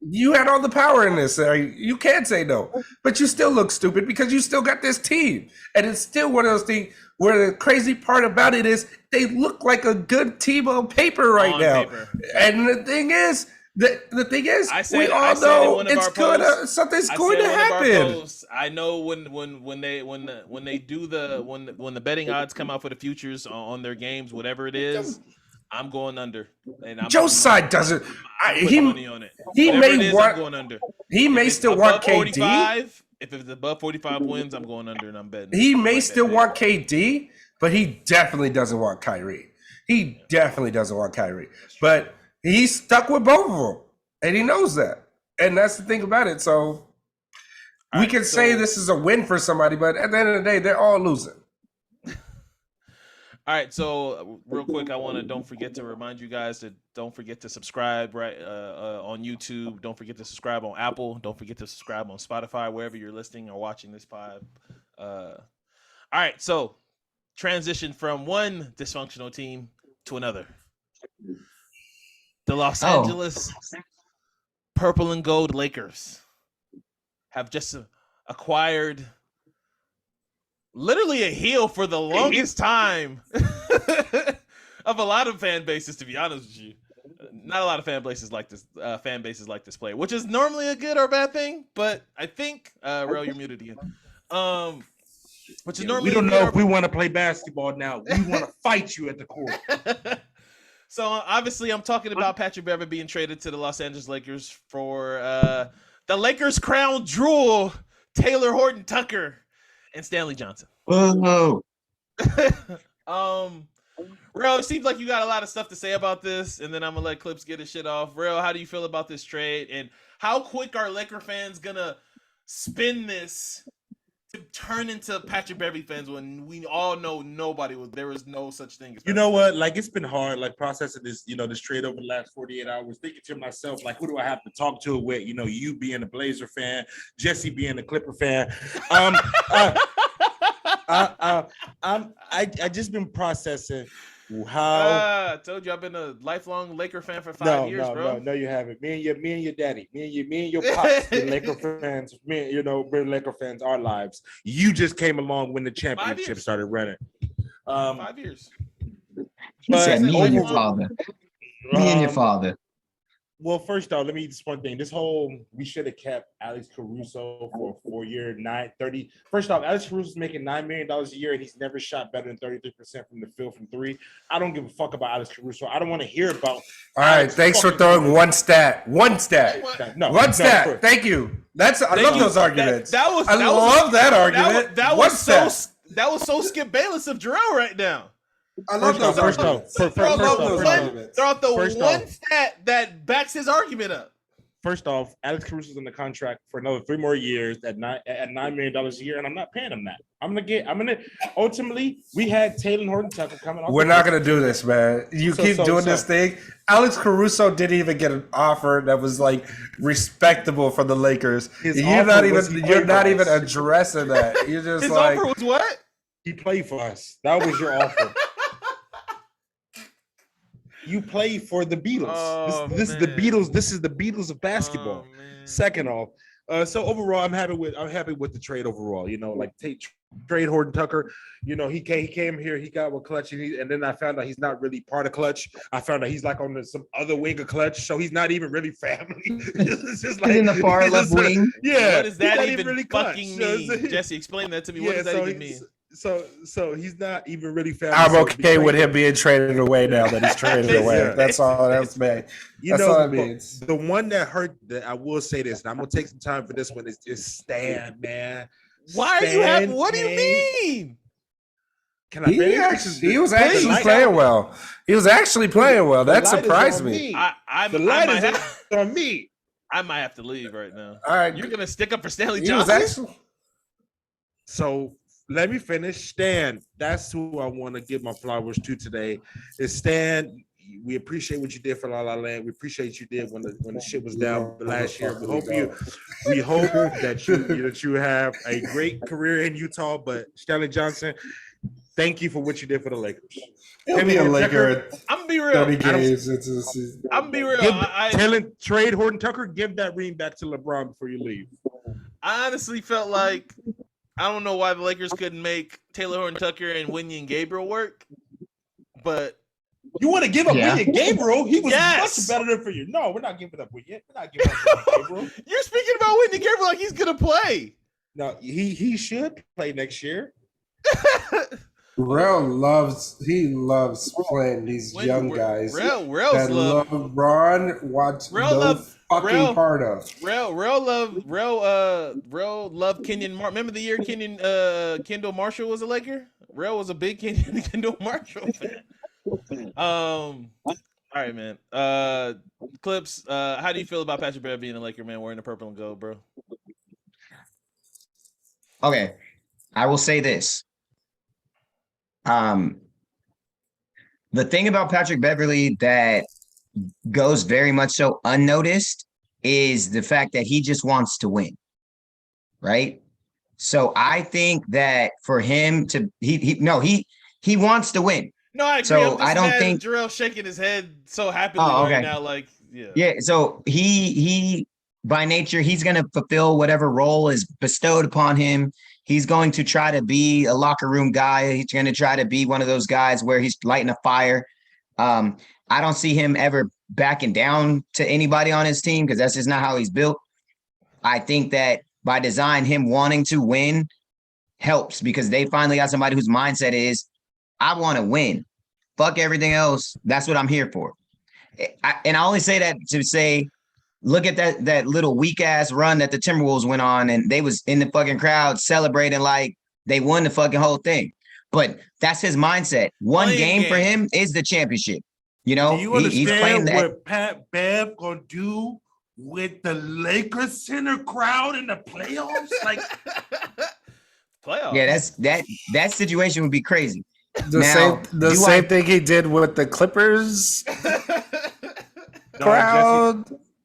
You had all the power in this. You can't say no, but you still look stupid because you still got this team, and it's still one of those things where the crazy part about it is they look like a good team on paper right now. And the thing is, we all know it's gonna something's going to happen. I know when the betting odds come out for the futures on their games, whatever it is, I'm going under. And Joe's side doesn't. Money on it. He may want. I'm going under. He may still want KD. 45, if it's above 45 wins, I'm going under and I'm betting. He may still want KD, but he definitely doesn't want Kyrie. But he's stuck with both of them, and he knows that. And that's the thing about it. So we can say this is a win for somebody, but at the end of the day, they're all losing. All right, so real quick, don't forget to remind you guys to don't forget to subscribe on YouTube. Don't forget to subscribe on Apple. Don't forget to subscribe on Spotify, wherever you're listening or watching this pod. All right, so transition from one dysfunctional team to another. The Los Angeles Purple and Gold Lakers have just acquired literally a heel for the longest time of a lot of fan bases, to be honest with you. Not a lot of fan bases like this player, which is normally a good or bad thing, but I think Rel, you're muted again. Which is normally we don't know if we want to play basketball now. We want to fight you at the court. So obviously I'm talking about Patrick Beverley being traded to the Los Angeles Lakers for the Lakers crown jewel, Taylor Horton Tucker and Stanley Johnson. Whoa. Real, it seems like you got a lot of stuff to say about this, and then I'm gonna let Clips get his shit off. Real, how do you feel about this trade, and how quick are Laker fans gonna spin this to turn into Patrick Beverley fans when we all know there was no such thing as you know what? Like, it's been hard, like, processing this, this trade over the last 48 hours, thinking to myself, like, who do I have to talk to it with? You being a Blazer fan, Jesse being a Clipper fan. I just been processing how. I told you I've been a lifelong Laker fan for 5 years, bro. No, you haven't. Me and your daddy, me and your pops, been Laker fans. Been Laker fans our lives. You just came along when the championship started running. 5 years. He said me and your father. Me and your father. Well, first off, let me just one thing. We should have kept Alex Caruso for a 4-year, 9-30. First off, Alex Caruso's making $9 million a year, and he's never shot better than 33% from the field from three. I don't give a fuck about Alex Caruso. I don't want to hear about. All right, thanks for throwing one stat. One stat. Thank you. I love those arguments. I love that argument. That was so Skip Bayless of Jarrell right now. I love those arguments. Throw out the one stat that backs his argument up. First off, Alex Caruso's in the contract for another 3 more years at $9 million a year, and I'm not paying him that. Ultimately, we had Taylor Horton Tucker coming off. We're not gonna do this, man. You keep doing this thing. Alex Caruso didn't even get an offer that was like respectable for the Lakers. You're not even addressing that. You're just his offer was what? He played for us. That was your offer. You play for the Beatles. This is the Beatles. This is the Beatles of basketball. Second off, so overall, I'm happy with the trade overall. Trade Horton Tucker. He came here. He got with Clutch, and then I found out he's not really part of Clutch. I found out he's like on some other wing of Clutch, so he's not even really family. It's just like he's in the far left wing. Yeah, what does that even really fucking mean? Jesse, explain that to me. What does that even mean? So he's not even really family. I'm okay with him being traded away now that he's traded away. That's all that's made. That's all it means. The one that hurt that I will say this, and I'm gonna take some time for this one, is Stan, man. Why are you happy? What do you mean? Can I finish? He was actually playing well. He was actually playing well. That surprised me. The light is on me. I might have to leave right now. All right, you're gonna stick up for Stanley Johnson. So let me finish. Stan, that's who I want to give my flowers to today. Is Stan. We appreciate what you did for La La Land. We appreciate you did when the shit was down last year. We hope that you have a great career in Utah. But Stanley Johnson, Thank you for what you did for the Lakers. He'll be a Laker. I'm gonna be real. 30 games into the season. I'm gonna be real. Trade Horton Tucker. Give that ring back to LeBron before you leave. I honestly felt like I don't know why the Lakers couldn't make Taylor Horton Tucker and Wenyen Gabriel work, but you want to give up Wenyen Gabriel? He was Yes. much better than for you. No, we're not giving up Wenyen. We're not giving up Wenyen Gabriel. You're speaking about Wenyen Gabriel like he's gonna play. No, he should play next year. Rel loves playing these young guys Rel's that love LeBron wants fucking part of. Rel love Kenyon Marshall. Remember the year Kendall Marshall was a Laker? Rel was a big Kendall Marshall fan. All right, man. Clips. How do you feel about Patrick Bev being a Laker, man, wearing the purple and gold, bro? Okay, I will say this. The thing about Patrick Beverley that goes very much so unnoticed is the fact that he just wants to win, right? So I think that for him to he wants to win. No, I agree. So I don't think Jarrell's shaking his head so happily right now, like yeah. So he by nature he's going to fulfill whatever role is bestowed upon him. He's going to try to be a locker room guy. He's going to try to be one of those guys where he's lighting a fire. I don't see him ever backing down to anybody on his team because that's just not how he's built. I think that by design, him wanting to win helps because they finally got somebody whose mindset is, I want to win. Fuck everything else. That's what I'm here for. And I only say that to say, look at that little weak ass run that the Timberwolves went on, and they was in the fucking crowd celebrating like they won the fucking whole thing. But that's his mindset. One game for him is the championship. You know, do you understand he's playing that. what Pat Bev gonna do with the Lakers center crowd in the playoffs? Like playoffs. Yeah, that situation would be crazy. The same thing he did with the Clippers crowd.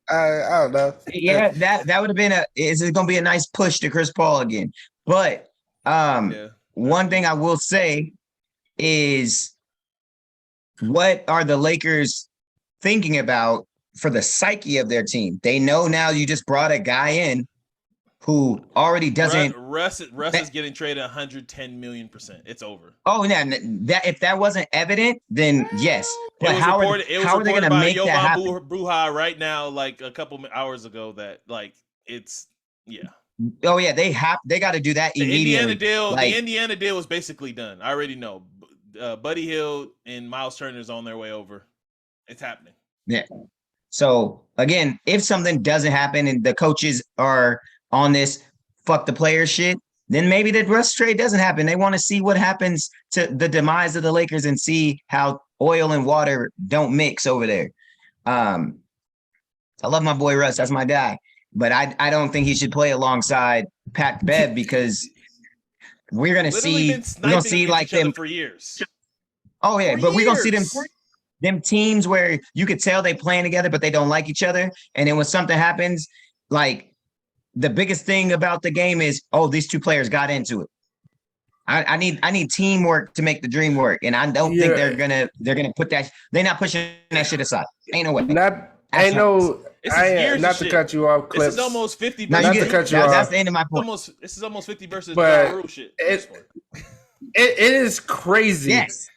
I don't know. Yeah, that would have been is it gonna be a nice push to Chris Paul again? But one thing I will say is, what are the Lakers thinking about for the psyche of their team? They know now you just brought a guy in who already doesn't. Russ is getting traded 110 million%. It's over. Oh, yeah. That if that wasn't evident, then yes. But how are they going to make that happen? Bruja right now, like a couple hours ago, that like it's Oh yeah, they got to do that immediately. The Indiana deal was basically done. I already know. Buddy Hield and Miles Turner's on their way over. It's happening. Yeah. So again, if something doesn't happen and the coaches are on this fuck the player shit, then maybe the Russ trade doesn't happen. They want to see what happens to the demise of the Lakers and see how oil and water don't mix over there. I love my boy Russ. That's my guy. But I don't think he should play alongside Pat Bev because we're gonna see like them for years. Oh yeah, but we're gonna see them teams where you could tell they playing together, but they don't like each other. And then when something happens, like the biggest thing about the game is, these two players got into it. I need teamwork to make the dream work, and I don't think they're gonna put that. They're not pushing that shit aside. Ain't no way. Not to cut you off, Clips. This is almost 50. That's the end of my point. This is almost 50 versus but shit. It is crazy. Yes.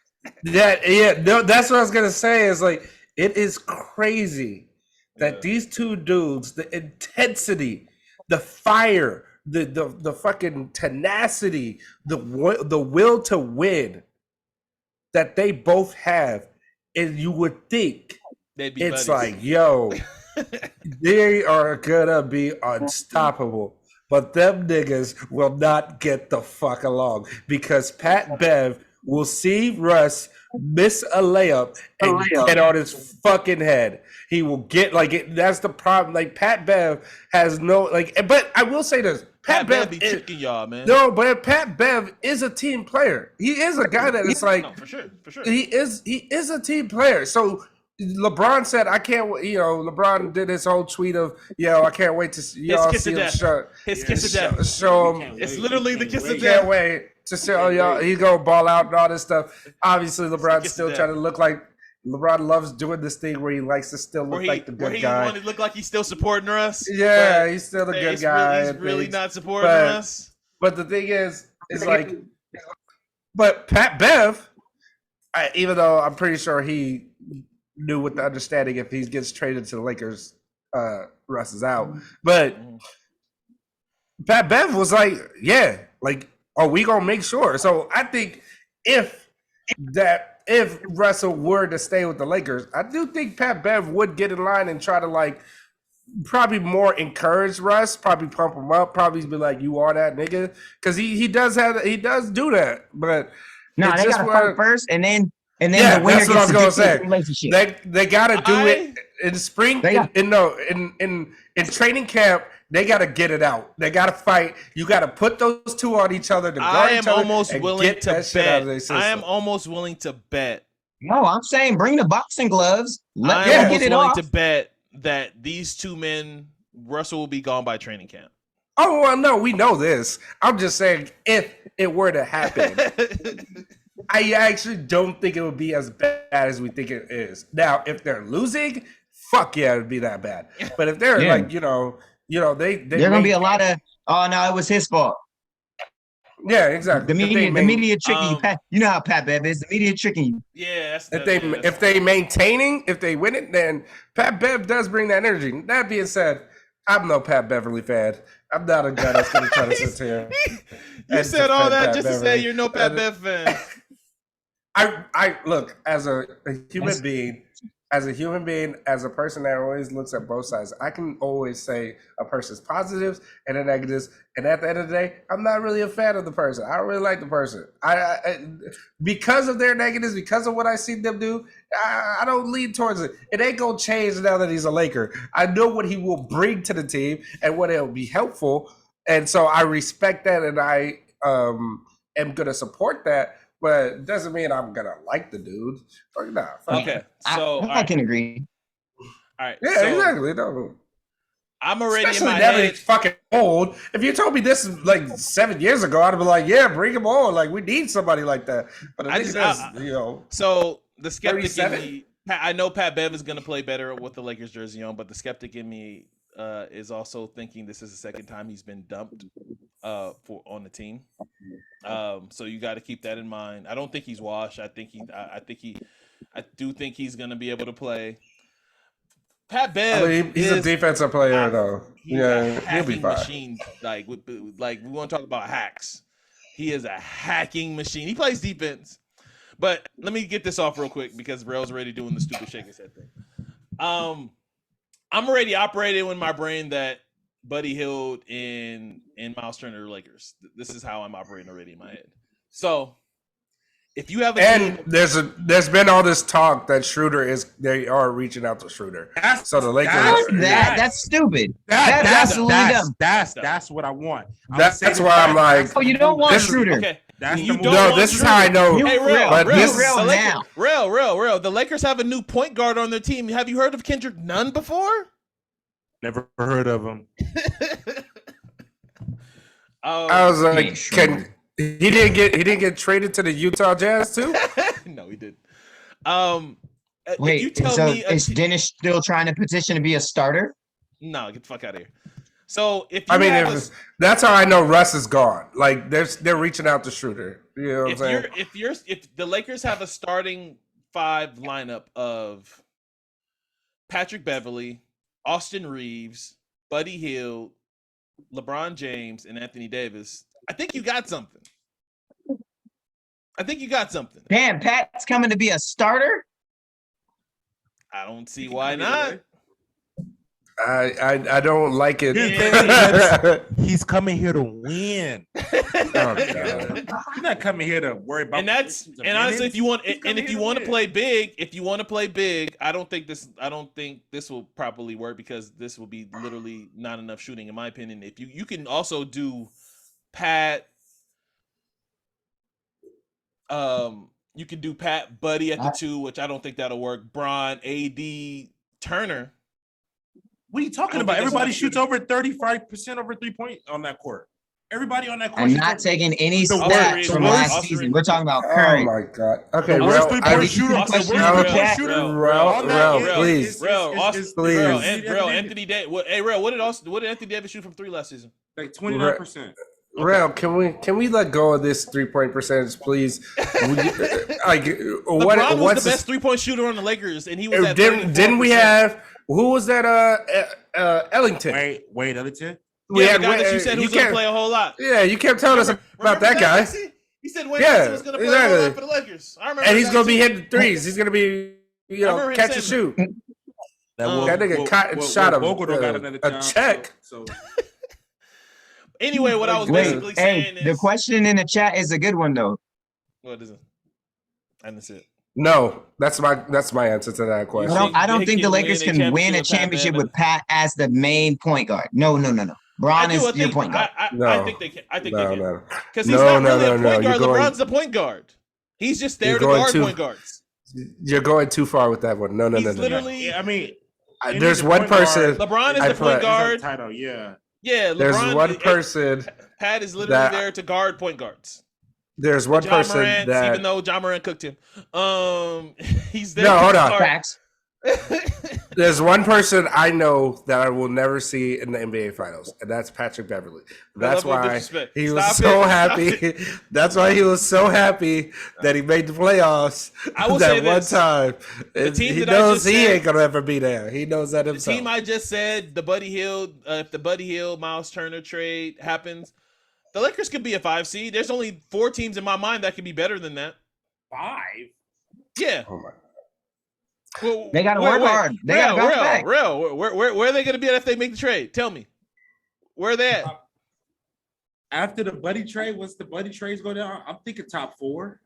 That's what I was gonna say. Is like it is crazy that these two dudes, the intensity, the fire, the fucking tenacity, the will to win that they both have, and you would think it's buddies. Like, yo, they are gonna be unstoppable. But them niggas will not get the fuck along because Pat Bev will see Russ miss a layup and get on his fucking head. He will get that's the problem. Like Pat Bev has no but I will say this: Pat Bev be tricking y'all, man. No, but Pat Bev is a team player. He is a guy that is like for sure. He is a team player. So LeBron said, "I can't." LeBron did his whole tweet of, I can't wait to see y'all see him show. His kiss of death. Show him. It's literally the kiss of Can't death. wait to show y'all he go ball out and all this stuff. Obviously, LeBron's still that. trying to look like LeBron loves doing this thing where he likes to still look like the good guy. Where he look like he's still supporting us. Yeah, he's still the good guy. He's really not supporting us. But the thing is like, but Pat Bev, even though I'm pretty sure he knew with the understanding if he gets traded to the Lakers, Russ is out. But Pat Bev was like, yeah, like, are we gonna make sure? So I think if Russell were to stay with the Lakers, I do think Pat Bev would get in line and try to like probably more encourage Russ, probably pump him up, probably be like, "You are that nigga," because he does do that. But no, they gotta fight first, and then the winner that's what I was gonna say. Relationship. They gotta do it in spring. In training camp. They got to get it out. They got to fight. You got to put those two on each other to guard each other. I am almost willing to bet. No, I'm saying bring the boxing gloves. I am almost willing to bet that these two men, Russell will be gone by training camp. Oh, well, no, we know this. I'm just saying if it were to happen. I actually don't think it would be as bad as we think it is. Now, if they're losing, fuck yeah, it'd be that bad. But if they're like, they're gonna be a lot of it was his fault. Yeah, exactly. The media tricking you. You know how Pat Bev is. The media tricking you. Yeah, if they win it, then Pat Bev does bring that energy. That being said, I'm no Pat Beverley fan. I'm not a guy that's gonna try to sit here. You said all that just to say you're no Pat Bev fan. I look as a human being. As a human being, as a person that always looks at both sides, I can always say a person's positives and the negatives. And at the end of the day, I'm not really a fan of the person. I don't really like the person. I because of their negatives, because of what I see them do, I don't lean towards it. It ain't gonna change now that he's a Laker. I know what he will bring to the team and what it'll be helpful. And so I respect that, and I am gonna support that. But it doesn't mean I'm gonna like the dude. Okay, so I can agree. All right. Yeah, exactly. No. I'm already especially in my now head. That he's fucking old. If you told me this like 7 years ago, I'd be like, yeah, bring him on. Like we need somebody like that. But So the skeptic 37? in me, I know Pat Bev is gonna play better with the Lakers jersey on, but the skeptic in me is also thinking this is the second time he's been dumped on the team. So you got to keep that in mind. I don't think he's washed. I do think he's gonna be able to play. Pat Bev, he's a defensive player though. Yeah, he'll be fine. Machine, like we want to talk about hacks. He is a hacking machine. He plays defense. But let me get this off real quick because Rail's already doing the stupid shake his head thing. I'm already operating in my brain that Buddy Hield and Miles Turner are Lakers. This is how I'm operating already in my head. So if you have there's been all this talk that they are reaching out to Schroeder. So the Lakers that's stupid. That's absolutely dumb. That's what I want. That's why I'm like, oh, you don't want Schroeder. Okay. This is how I know. Hey, real. The Lakers have a new point guard on their team. Have you heard of Kendrick Nunn before? Never heard of him. I was like, he didn't get traded to the Utah Jazz too? No, he didn't. Wait, is Dennis still trying to petition to be a starter? No, get the fuck out of here. So that's how I know Russ is gone. Like they're reaching out to Schroeder. You know what I'm saying? If the Lakers have a starting five lineup of Patrick Beverley, Austin Reeves, Buddy Hield, LeBron James, and Anthony Davis, I think you got something. Damn, Pat's coming to be a starter? I don't see why not. I don't like it. He's coming here to win. He's not coming here to worry about. And honestly, if you want to play big, I don't think this will properly work because this will be literally not enough shooting, in my opinion. If you can also do Pat, you can do Pat, Buddy at the 2, which I don't think that'll work. Bron, AD, Turner. What are you talking about? Everybody shoots over 35% over 3-point on that court. Everybody on that court. I'm not taking any The snaps worst- from worst- last Austin season. Reeves. We're talking about Oh current. my god. Okay, The worst Rel, three-point I- shooter. Austin, The worst Rel, three-point Rel, shooter. Rel, on that Rel, is- please. is- Real, is- Austin, is- please. Real, is- Real, Anthony Davis. Hey, Real, what did Anthony Davis shoot from 3 last season? Like 29%. Rel, can we let go of this 3-point percentage, please? Like, LeBron was what's the best 3-point shooter on the Lakers, and he was at didn't we 34%. have who was that? Ellington. Wait, Ellington. We Yeah, had the guy that you Wayne- said you who's going to can't- play a whole lot. Yeah, you kept telling us about Remember that guy. Jackson? He said Wayne Yeah, Jackson was going to play a whole lot exactly. for the Lakers. I remember And he's that gonna be too. hitting threes. He's gonna be, remember him catch and saying shoot. That nigga caught and shot Vogel don't got another a job, check. So Anyway, what I was basically Wait, saying hey, the is... question in the chat is a good one though. What is it? And that's it. No, that's my answer to that I question. don't They think the can Lakers win a can win a championship championship with with Pat as the main point guard. No. Bron is your point guard. I No. think they can. I think No, they can. no. Because he's No, not no, really no, a no. point guard. You're going- LeBron's the point guard. He's just there You're to going guard too- point guards. You're going too far with that one. No. He's literally... yeah, I mean, There's he's a one point guard. person. LeBron is I the point put- guard. Title, yeah. Yeah, There's LeBron. one person. Pat is literally that- there to guard point guards. There's one John person Morant, that. even though John Morant cooked him, he's there. No, to hold on. guard. Facts. There's one person I know that I will never see in the NBA Finals, and that's Patrick Beverley. That's level of why disrespect. he was Stop so it. happy. That's why he was so happy that he made the playoffs I will that say one this. time. And team he that I knows just he said- ain't gonna ever be there. He knows that The himself. team I just said, the Buddy Hield, if the Buddy Hield Miles Turner trade happens, the Lakers could be a 5 seed. There's only 4 teams in my mind that could be better than that. 5. Yeah. Oh my. Well, They gotta work hard. They gotta bounce back. Where are they going to be at if they make the trade? Tell me. Where are they at? After the Buddy trade, once the Buddy trades go down, I'm thinking top 4.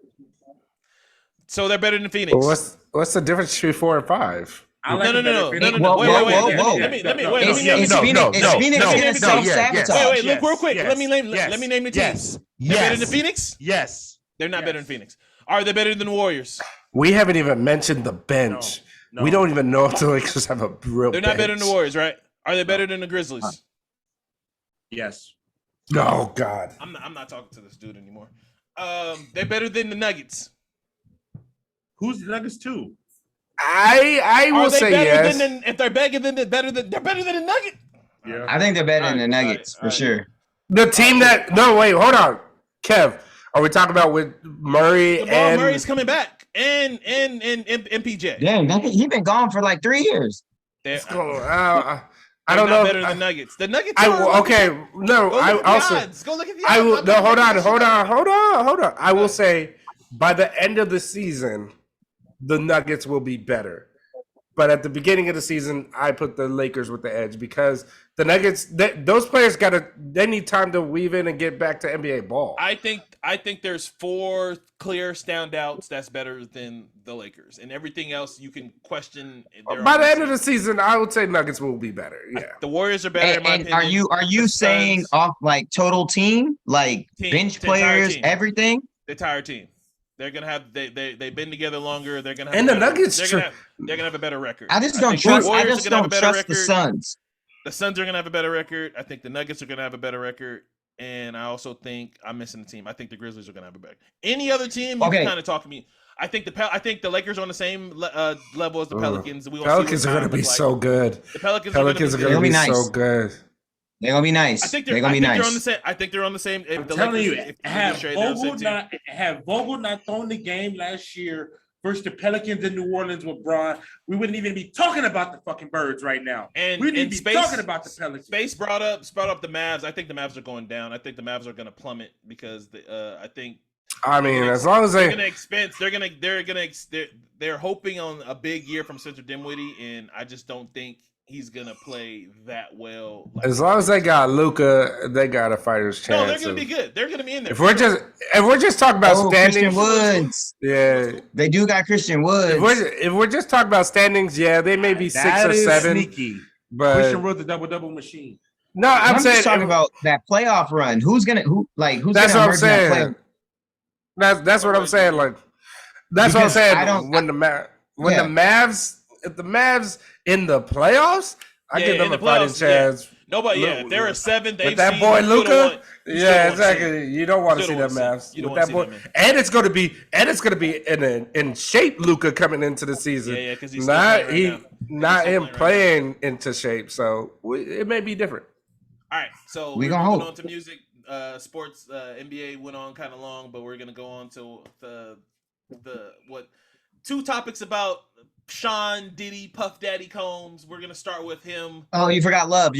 So they're better than Phoenix. Well, what's the difference between 4 and 5? I like No. the Wait. Whoa. Let me name It's the teams. Phoenix gonna self-sabotage. Wait, look real quick. Yes, Let me name the teams. Yes. They're better than Phoenix? Yes. They're not Yes. better than Phoenix. Are they better than the Warriors? We haven't even mentioned the bench. No. We don't even know if the Lakers have a real. They're not better than bench. the Warriors, right? Are they better than the Grizzlies? Yes. Oh God. I'm not talking to this dude anymore. They're better than the Nuggets. Who's the Nuggets too? I will Are they say better yes. than if they're better than they're better than the Nuggets? Yeah. I think they're better than the Alright, Nuggets alright, for sure. The team that wait, hold on, Kev. Are we talking about with Murray Jamal and Murray's coming back, and MPJ. Damn, he been gone for like 3 years. They're, I don't not know. better than the Nuggets. The Nuggets. I are okay. No, Go look I at the also odds. Go look at the I odds. will I'm no. not Hold making on, this hold shit up. on, hold on, hold on. I will say by the end of the season, the Nuggets will be better. But at the beginning of the season, I put the Lakers with the edge because the Nuggets, those players they need time to weave in and get back to NBA ball. I think there's 4 clear standouts that's better than the Lakers, and everything else you can question. By the end of the season, I would say Nuggets will be better. Yeah. The Warriors are better. in my And opinion. are you The saying Suns, off like total team, like Team, bench the entire players, team. everything? the entire team? They're gonna have they've been together longer. They're gonna have And a the better- Nuggets They're gonna have a better record. I just I don't think the trust. I Warriors just are gonna have don't a better trust the record. Suns. The Suns are gonna have a better record. I think the Nuggets are gonna have a better record, and I also think I'm missing the team. I think the Grizzlies are gonna have a better. Any other team, you Okay. can kind of talk to me. I think the Lakers are on the same level as the Pelicans. We Pelicans are going to be so good. The Pelicans Pelicans are are going to going be to be nice. so good. They're gonna be nice. I think they're gonna be they're on the nice. same. I think they're on the same. If I'm the telling Lakers, you, if the have Lakers trade, they're on the Vogel same team. not thrown the game last year versus the Pelicans in New Orleans with Bron, we wouldn't even be talking about the fucking Birds right now. And We wouldn't and even be talking about the Pelicans. Space brought up the Mavs. I think the Mavs are going down. I think the Mavs are going to plummet because I think I mean, as long as they're they going to expense. They're hoping on a big year from Spencer Dinwiddie, and I just don't think he's going to play that well. as long as they got Luka, they got a fighter's chance. No, they're going to be good. They're going to be in there. If we're just talking about Christian standings, Woods. yeah. They do got Christian Woods. If we're just talking about standings, yeah, they may be 6 That or is 7. sneaky. But Christian Wood's a double machine. no, I'm saying just talking about that playoff run. Who's that's gonna what I'm emerge in that saying. playoff? That's what I'm saying. Like that's what I'm Because saying. I don't- When the Mavs, if the Mavs in the playoffs, I give them in a the fighting playoffs, chance. Nobody, if they're a 7, With that boy Luka, yeah, exactly. You don't want to see them Mavs with that boy, and it's going to be in shape. Luka coming into the season, yeah, because he's not him playing into shape. So it may be different. All right, so we're moving hold on to music. Sports, NBA went on kind of long, but we're gonna go on to the two topics about Sean Diddy, Puff Daddy Combs. We're gonna start with him. Oh, you forgot Love.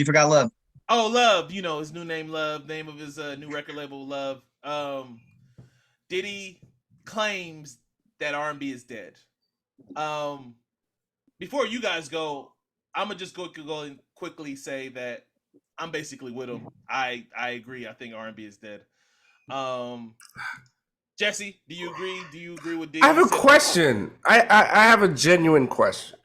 Oh, Love. You know his new name, Love. Name of his new record label, Love. Diddy claims that R&B is dead. Before you guys go, I'm gonna just go and quickly say that I'm basically with him. I agree. I think R&B is dead. Jesse, do you agree? Do you agree with Diddy? I have a question. I have a genuine question,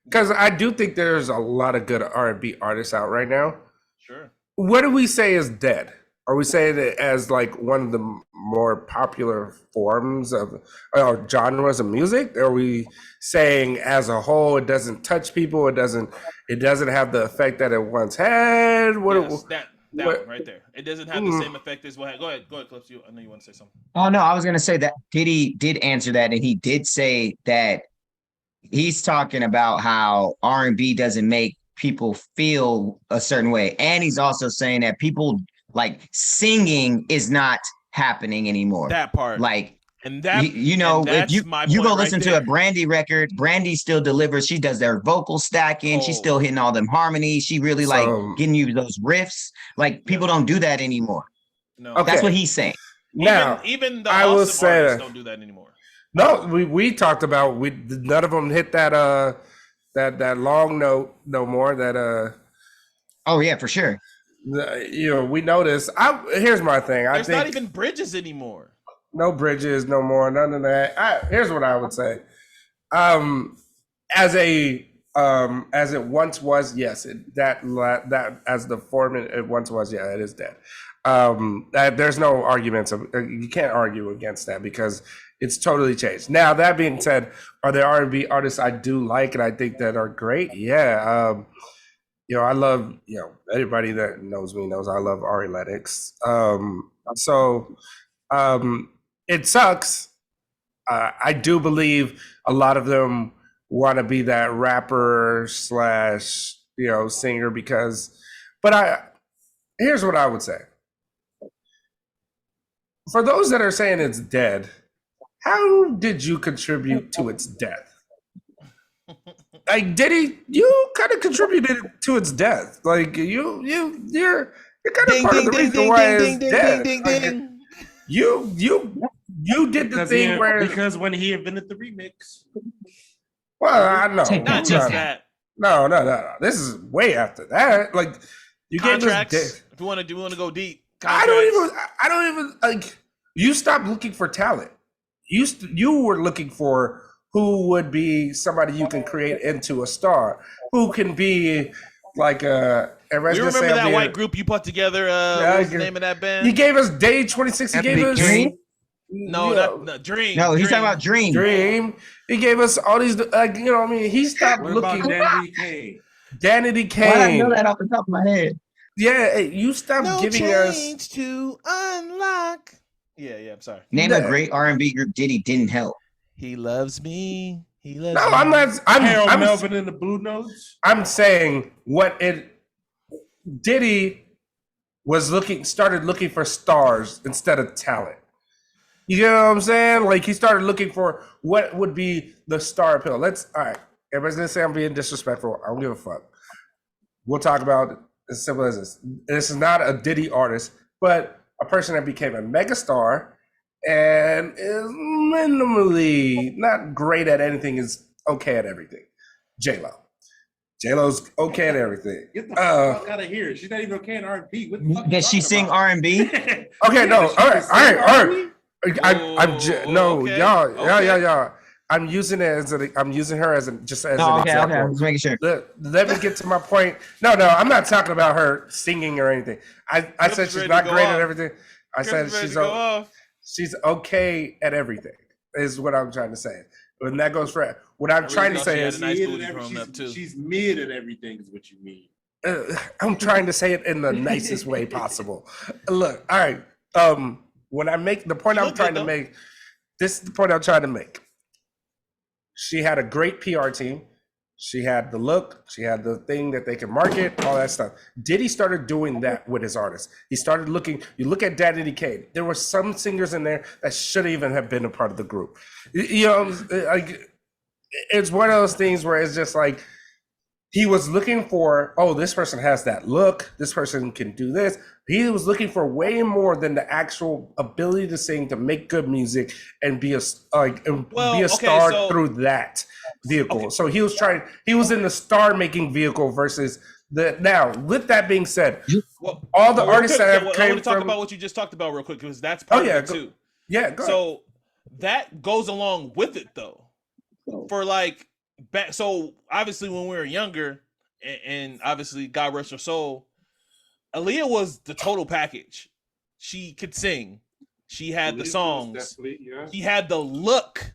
because I do think there's a lot of good R&B artists out right now. Sure. What do we say is dead? Are we saying it as like one of the more popular forms of genres of music? Are we saying as a whole it doesn't touch people? It doesn't have the effect that it once had? That one right there. It doesn't have the same effect as what had. Go ahead, Clips. I know you want to say something. Oh no, I was gonna say that Diddy did answer that, and he did say that he's talking about how R&B doesn't make people feel a certain way, and he's also saying that people like singing is not happening anymore. That part, like, and that if you go listen to a Brandy record, Brandy still delivers. She does their vocal stacking. She's still hitting all them harmonies. She really like getting you those riffs. Like people don't do that anymore. No, okay. That's what he's saying. Now, even the awesome artists don't do that anymore. No, we talked about none of them hit that long note no more. That oh yeah, for sure. We noticed. Here's my thing. There's not even bridges anymore. No bridges, no more, none of that. Here's what I would say. As it once was, yes, that as the form it once was, yeah, it is dead. There's no arguments. You can't argue against that because it's totally changed. Now, that being said, are there R&B artists I do like and I think that are great? Yeah. I love, anybody that knows me knows I love Ari Lennox. It sucks. I do believe a lot of them want to be that rapper / singer here's what I would say. For those that are saying it's dead, how did you contribute to its death? Like Diddy, you kind of contributed to its death. Like you're kind of part of the reason why it's dead. You did the thing because when he invented the remix. Well, I know. Not just that. No. This is way after that. Like you contracts. Gave us if you want to go deep. I don't even like. You stopped looking for talent. You were looking for who would be somebody you can create into a star, who can be like a. You remember that white group you put together? What was the name of that band? He gave us Day 26. He gave us Dream. No, not Dream. No, he's talking about Dream. Dream. He gave us all these. He stopped looking. Danity Kane. Why I know that off the top of my head? Yeah, you stopped giving us to unlock. Yeah. I'm sorry. Name a great R&B group Diddy didn't help. He loves me. He loves me. I'm not. I'm Melvin and the Blue Notes. I'm saying Diddy started looking for stars instead of talent. You know what I'm saying? Like he started looking for what would be the star appeal. All right. Everybody's gonna say I'm being disrespectful. I don't give a fuck. We'll talk about it as simple as this. This is not a Diddy artist, but a person that became a megastar and is minimally not great at anything, is okay at everything. J-Lo. J-Lo's okay at everything. Get the fuck out of here. She's not even okay in R&B. Does she sing R&B? Okay, no. All right. Y'all. I'm using her as an example. Okay. I'm just making sure. Let me get to my point. No, I'm not talking about her singing or anything. I said she's not great at everything. I said she's okay at everything, is what I'm trying to say. And that goes for what I'm trying to say is she's mid at everything is what you mean. I'm trying to say it in the nicest way possible. Look, all right. When I make the point I'm trying to make, this is the point I'm trying to make. She had a great PR team. She had the look. She had the thing that they can market, all that stuff. Diddy started doing that with his artists. He started looking, you look at Daddy Kane, there were some singers in there that shouldn't even have been a part of the group. You know, like, it's one of those things where it's just like, he was looking for, oh, this person has that look. This person can do this. He was looking for way more than the actual ability to sing, to make good music, and be a star through that vehicle. Okay. So he was in the star making vehicle versus the. Now, with that being said, all the artists that have came from. Talk about what you just talked about real quick, because that's part of it too. Yeah, go so ahead. That goes along with it though. For like. So obviously when we were younger, and obviously God rest her soul, Aaliyah was the total package. She could sing, she had the songs, she had the look,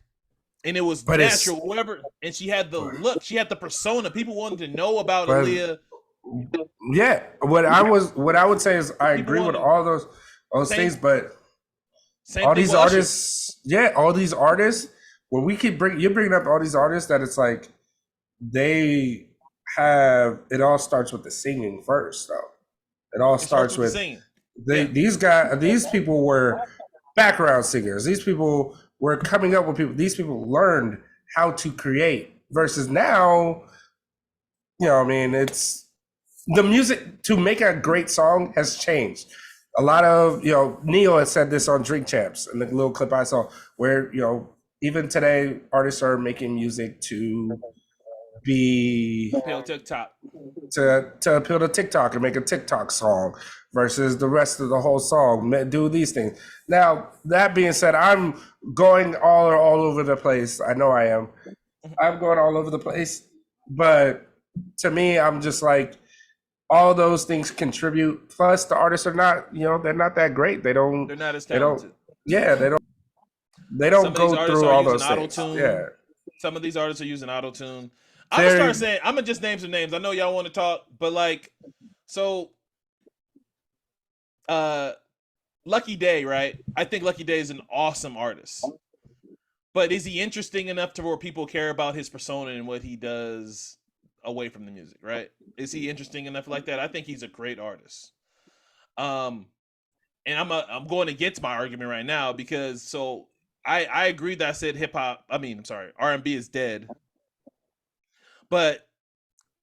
and it was natural. Whatever, and she had the look, she had the persona. People wanted to know about Aaliyah. Yeah, what I would say is I agree with all those things, but all these artists, when we keep you're bringing up all these artists that it's like they have, it all starts with the singing first, though. It all starts with singing. These people were background singers. These people were coming up with people. These people learned how to create versus now, you know, I mean, it's the music to make a great song has changed. A lot of, you know, Neo has said this on Drink Champs in the little clip I saw where, you know, even today, artists are making music to be appeal TikTok to appeal to TikTok and make a TikTok song versus the rest of the whole song. Do these things. Now, that being said, I'm going all over the place. I know I am. I'm going all over the place. But to me, I'm just like, all those things contribute. Plus, the artists are not, you know, they're not that great. They're not as talented. They don't go through all those things. Yeah. Some of these artists are using auto-tune. I'm gonna start saying, I'm gonna just name some names. I know y'all want to talk, but like, so Lucky Day, right? I think Lucky Day is an awesome artist. But is he interesting enough to where people care about his persona and what he does away from the music, right? Is he interesting enough like that? I think he's a great artist. And I'm going against my argument right now because I agree that I said R&B is dead. But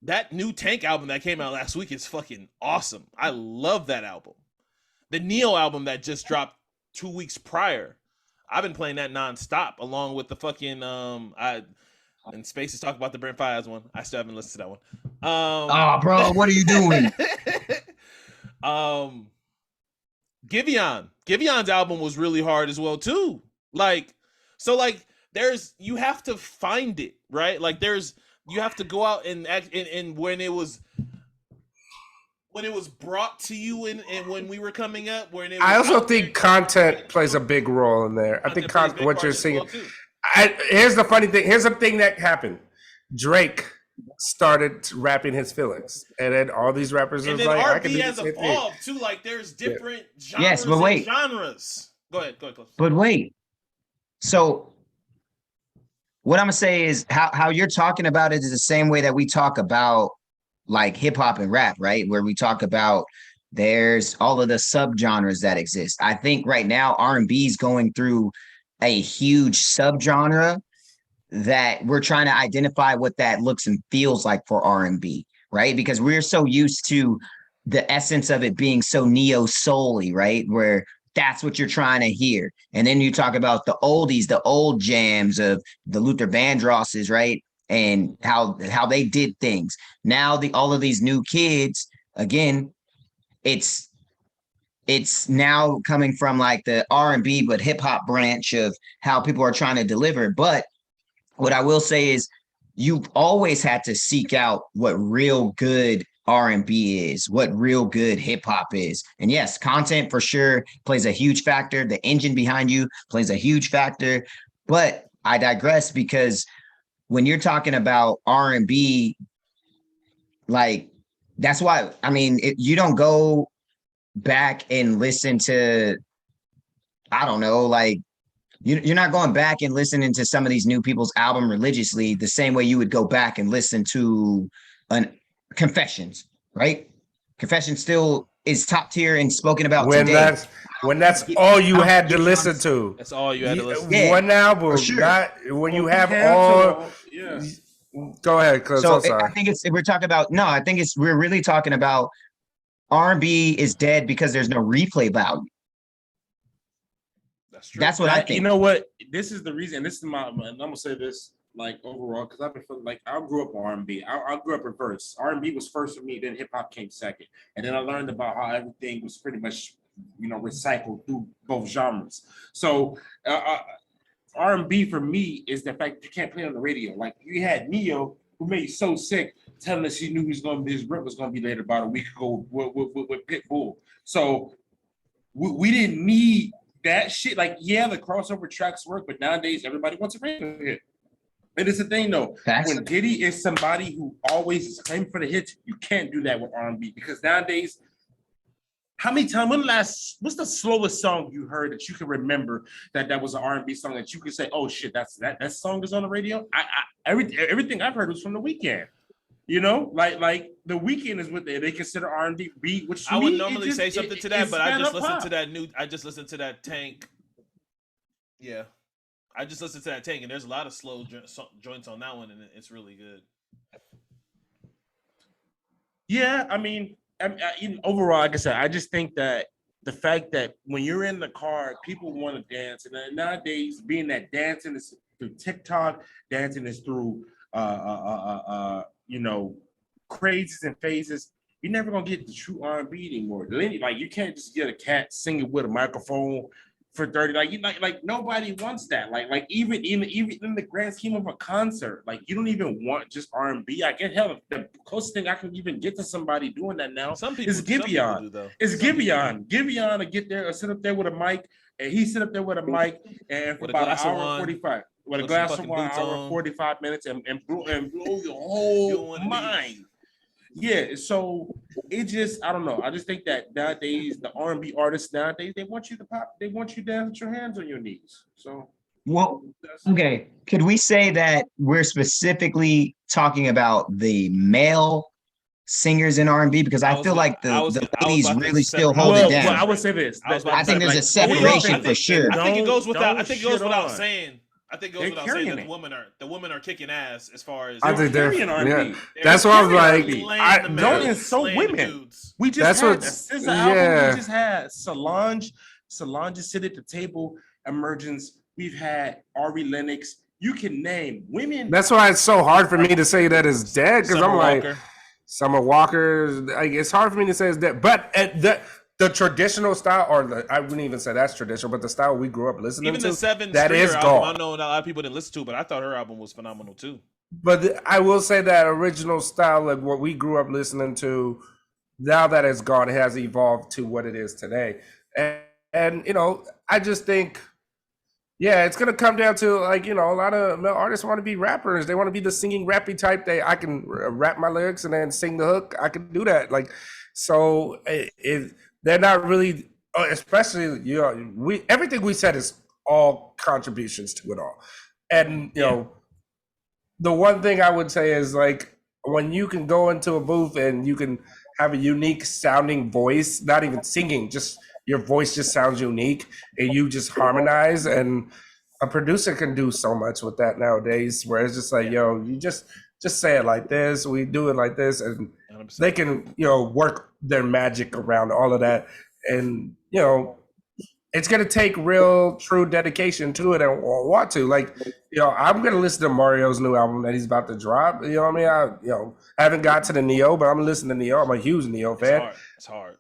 that new Tank album that came out last week is fucking awesome. I love that album. The Neo album that just dropped 2 weeks prior, I've been playing that nonstop along with the fucking and Space is talking about the Brent Fires one. I still haven't listened to that one. Bro, what are you doing? Givion's album was really hard as well too. You have to find it, right? Like you have to go out and act, and when it was brought to you and when we were coming up, I also think content plays a big role in there. I think what you're seeing. Here's the funny thing. Here's the thing that happened. Drake started rapping his feelings, and then all these rappers and was then like, R&B has evolved too. Like there's different genres. Yes, but wait. Genres. Go ahead. But wait. So what I'm gonna say is how you're talking about it is the same way that we talk about like hip hop and rap, right? Where we talk about there's all of the subgenres that exist. I think right now R&B is going through a huge subgenre that we're trying to identify what that looks and feels like for R&B, right? Because we're so used to the essence of it being so neo soul-y, right? Where that's what you're trying to hear. And then you talk about the oldies, the old jams of the Luther Vandrosses, right? And how they did things. Now all of these new kids, again, it's now coming from like the R&B but hip hop branch of how people are trying to deliver. But what I will say is you've always had to seek out what real good R&B is, what real good hip hop is. And yes, content for sure plays a huge factor. The engine behind you plays a huge factor. But I digress, because when you're talking about R&B, like, that's why, I mean, you don't go back and listen to, I don't know, like, you're not going back and listening to some of these new people's album religiously the same way you would go back and listen to Confessions, right? Confessions still is top tier and spoken about today. When that's all you had to listen to. That's all you had to listen to. One album, sure. not when you have all. Yeah. Go ahead, cuz so I'm sorry. I think we're really talking about R&B is dead because there's no replay value. That's true. That's what I think. You know what? This is the reason. This is my. And I'm gonna say this like overall because I've been feeling like I grew up on R&B. I grew up reverse. R&B was first for me, then hip hop came second, and then I learned about how everything was pretty much recycled through both genres. So R&B for me is the fact that you can't play it on the radio. Like you had Neo, who made So Sick, telling us he knew his rent was gonna be later about a week ago with Pitbull. So we didn't need that shit. Like, yeah, the crossover tracks work, but nowadays everybody wants a radio hit. And it's the thing though, when Diddy is somebody who always is claiming for the hits, you can't do that with R&B because nowadays, how many times? What's the slowest song you heard that you can remember that was an R&B song that you could say, oh shit, that song is on the radio? Everything I've heard was from The Weeknd. Like The Weeknd is what they consider R&B, which I would normally say something to that, but I just listened to that I just listened to that Tank. Yeah, I just listened to that Tank, and there's a lot of slow joints on that one, and it's really good. Yeah, I mean, overall, like I said, I just think that the fact that when you're in the car, people want to dance, and nowadays, being that dancing is through TikTok, dancing is through crazes and phases, you're never gonna get the true R&B anymore. Like you can't just get a cat singing with a microphone for 30. Like nobody wants that. Like even in the grand scheme of a concert, like you don't even want just R&B. I get hell. The closest thing I can even get to somebody doing that now is Giveon. It's Giveon. Giveon to get there or sit up there with a mic, and he sit up there with a mic and for about an hour and 45. With a glass of wine, hour and 45 minutes, and blow your whole mind. Yeah, so it just, I don't know. I just think that nowadays, the R&B artists nowadays, they want you to pop, they want you down with your hands on your knees. So, well, okay. Could we say that we're specifically talking about the male singers in R&B? Because I feel like the ladies really still hold it down. Well, I would say this. I think there's a separation for sure. I think it goes without saying. I think it goes without saying that the women are kicking ass as far as I think they're R&B. Yeah. That's what I was like. Don't insult women. We just had a SZA album. We just had Solange. Solange is sitting at the table. Emergence. We've had Ari Lennox. You can name women. That's why it's so hard for me to say that it's dead because I'm like Summer Walker. Like it's hard for me to say it's dead, but the traditional style, I wouldn't even say that's traditional, but the style we grew up listening to, even the Seven that is gone. I know a lot of people didn't listen to, but I thought her album was phenomenal too. But I will say that original style, like what we grew up listening to, now that it's gone, it has evolved to what it is today. And I just think, yeah, it's gonna come down to like a lot of male artists want to be rappers. They want to be the singing rappy type. I can rap my lyrics and then sing the hook. I can do that. Like so, they're not really, especially everything we said is all contributions to it all. And the one thing I would say is like when you can go into a booth and you can have a unique sounding voice, not even singing, just your voice just sounds unique and you just harmonize, and a producer can do so much with that nowadays where it's just like, you just say it like this, we do it like this, and 100%. They can, work their magic around all of that. And, it's going to take real, true dedication to it and want to. Like, I'm going to listen to Mario's new album that he's about to drop. You know what I mean? I haven't got to the Neo, but I'm going to listen to Neo. I'm a huge Neo fan. It's hard.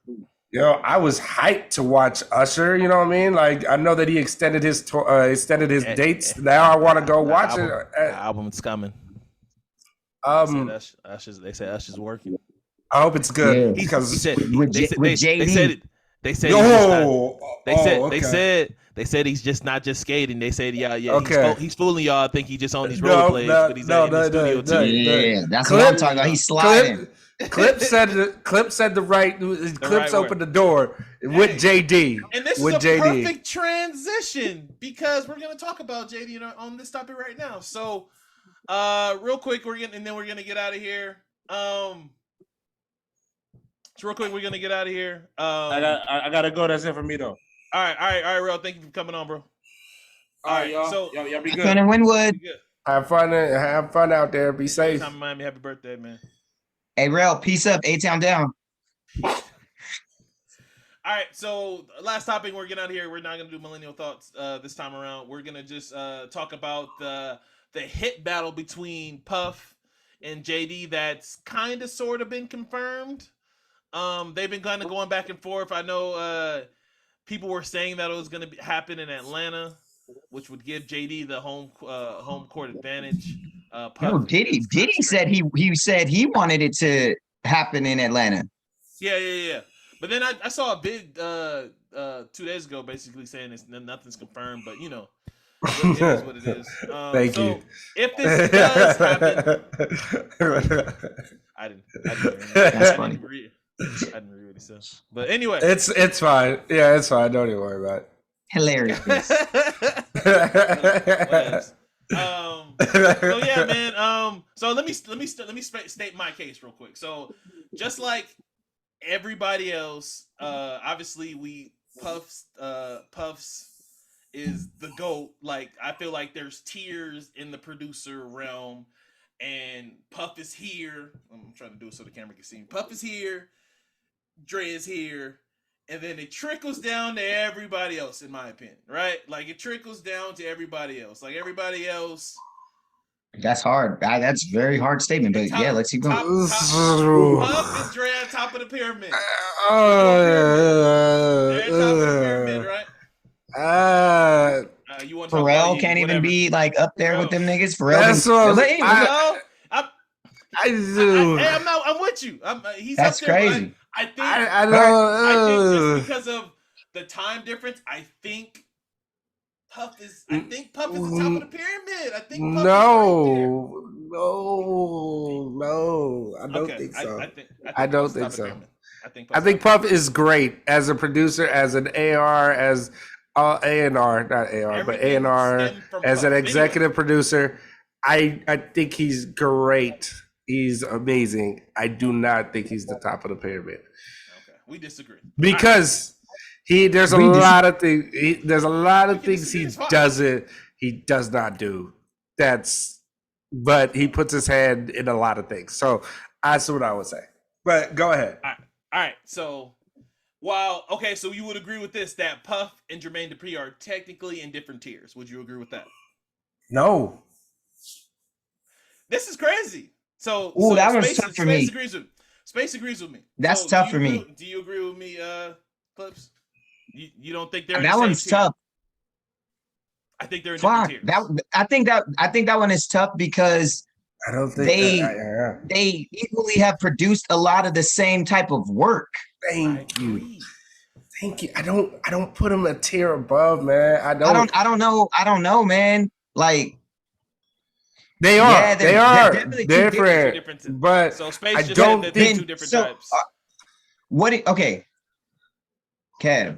I was hyped to watch Usher. You know what I mean? Like, I know that he extended his dates. Now I want to go watch it. The album's coming. They say Usher's working. I hope it's good because they They said he's just not, okay. they said he's just not just skating. They said Okay. he's fooling y'all. I think he just on these rollerblades, but he's in the studio too. Yeah, that's what I'm talking about. He's sliding. Clip said the right. Clips opened the door with JD. And this is a perfect transition because we're gonna talk about JD on this topic right now. So, real quick, we're gonna get out of here. So real quick, we're gonna get out of here. I gotta go. That's it for me though. All right, Real. Thank you for coming on, bro. All right, y'all. So y'all be good. Fun in Wynwood. Have fun out there. Be safe. Time in Miami. Happy birthday, man. Hey, Rel, peace up. A-Town down. All right, so last topic, we're getting out of here. We're not gonna do millennial thoughts this time around. We're gonna just talk about the hit battle between Puff and JD that's kind of sort of been confirmed. They've been kind of going back and forth. I know people were saying that it was going to happen in Atlanta, which would give JD the home court advantage. No, Diddy said he said he wanted it to happen in Atlanta. Yeah. But then I saw a bid 2 days ago, basically saying nothing's confirmed. But it is what it is. Thank you. If this does happen, I didn't. That's funny. I didn't read what he said. But anyway, it's fine. Yeah, it's fine. Don't even worry about it. Hilarious. So yeah, man. So let me state my case real quick. So just like everybody else, obviously Puffs is the GOAT. Like I feel like there's tiers in the producer realm, and Puff is here. I'm trying to do it so the camera can see me. Puff is here. Dre is here, and then it trickles down to everybody else, in my opinion, right? Like it trickles down to everybody else. Like everybody else. That's hard. That's a very hard statement, but yeah, let's keep going. Puff and Dre on top of the pyramid. They're top of the pyramid, right? You want to Pharrell can't even be like up there with them niggas. Pharrell. I'm with you. He's that's up there, crazy. I think just because of the time difference, I think Puff is the top of the pyramid. I think Puff no, I don't think so. I don't think so. I think Puff is great as a producer, as an AR, as A&R, not AR, but A&R, as an executive producer. I think he's great. He's amazing. I do not think he's the top of the pyramid. Okay, we disagree because there's a lot of things he does not do. But he puts his hand in a lot of things. So that's what I would say. But go ahead. All right. So so you would agree with this that Puff and Jermaine Dupri are technically in different tiers. Would you agree with that? No. This is crazy. So that was tough for me. Space agrees with me. That's tough for me. Do you agree with me, Clips? You don't think they're in that the one's same tough. Tier? I think they're in different tiers. I think that one is tough because I don't think they equally have produced a lot of the same type of work. Thank you. I don't put them a tier above, man. I don't know, man. Like they are. Yeah, they are different. But so Space I just don't said think two different types. Okay, Kev.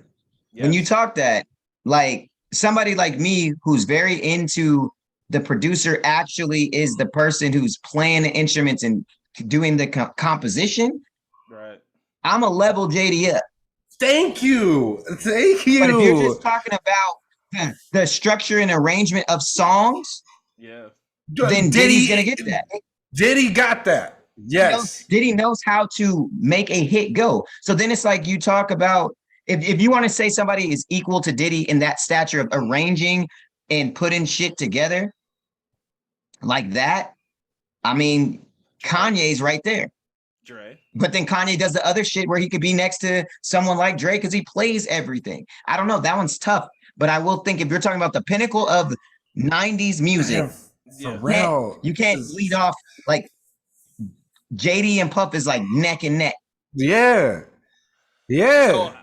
Yes. When you talk that, like somebody like me who's very into the producer actually is the person who's playing the instruments and doing the composition. Right. I'm a level JD up. Thank you. But if you're just talking about the structure and arrangement of songs, yeah, then Diddy's gonna get that. Diddy got that. Yes. Diddy knows how to make a hit go. So then it's like you talk about if you want to say somebody is equal to Diddy in that stature of arranging and putting shit together like that, I mean, Kanye's right there. Dre. But then Kanye does the other shit where he could be next to someone like Dre because he plays everything. I don't know. That one's tough. But I will think if you're talking about the pinnacle of 90s music, you can't lead off like JD and Puff is like neck and neck. Yeah. Yeah. So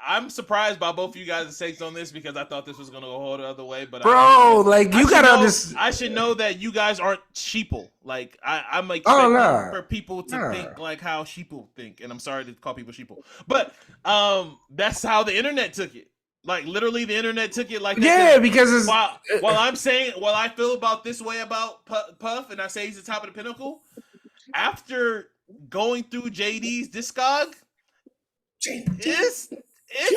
I'm surprised by both of you guys' takes on this because I thought this was gonna go a whole other way. But Bro, like you gotta understand. I should know that you guys aren't sheeple. Like I'm expecting for people to think like how sheeple think, and I'm sorry to call people sheeple, but that's how the internet took it. Like literally, the internet took it like that. Yeah, because it's, while I'm saying while I feel about this way about Puff, and I say he's the top of the pinnacle. After going through JD's discog, it's